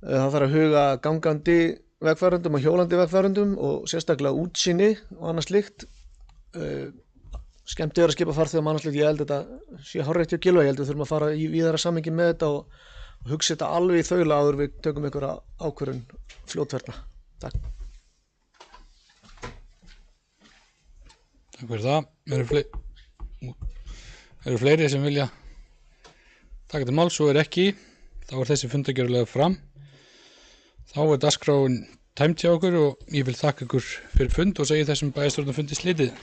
Það þarf að huga gangandi vegfarendum og hjólandi vegfarendum og sérstaklega útsýni og annað slíkt. Skemmtið að skipa farþegum og annað slíkt. Ég held þetta sé hárrétt hjá Gylfa. Ég held við þurfum að fara í víðara samhengi með þetta og hugsa þetta alveg í þaula áður við tökum einhverja ákvörðun fljótferðna. Takk. Takk fyrir það. Eru fleiri sem vilja taka til máls? Svo er ekki. Þá er þessi fundargerðarlega fram. Þá er dagskráin tæmd hjá okkur og ég vil þakka ykkur fyrir fund og segja þessum bæjarstjórnarfundi slitið.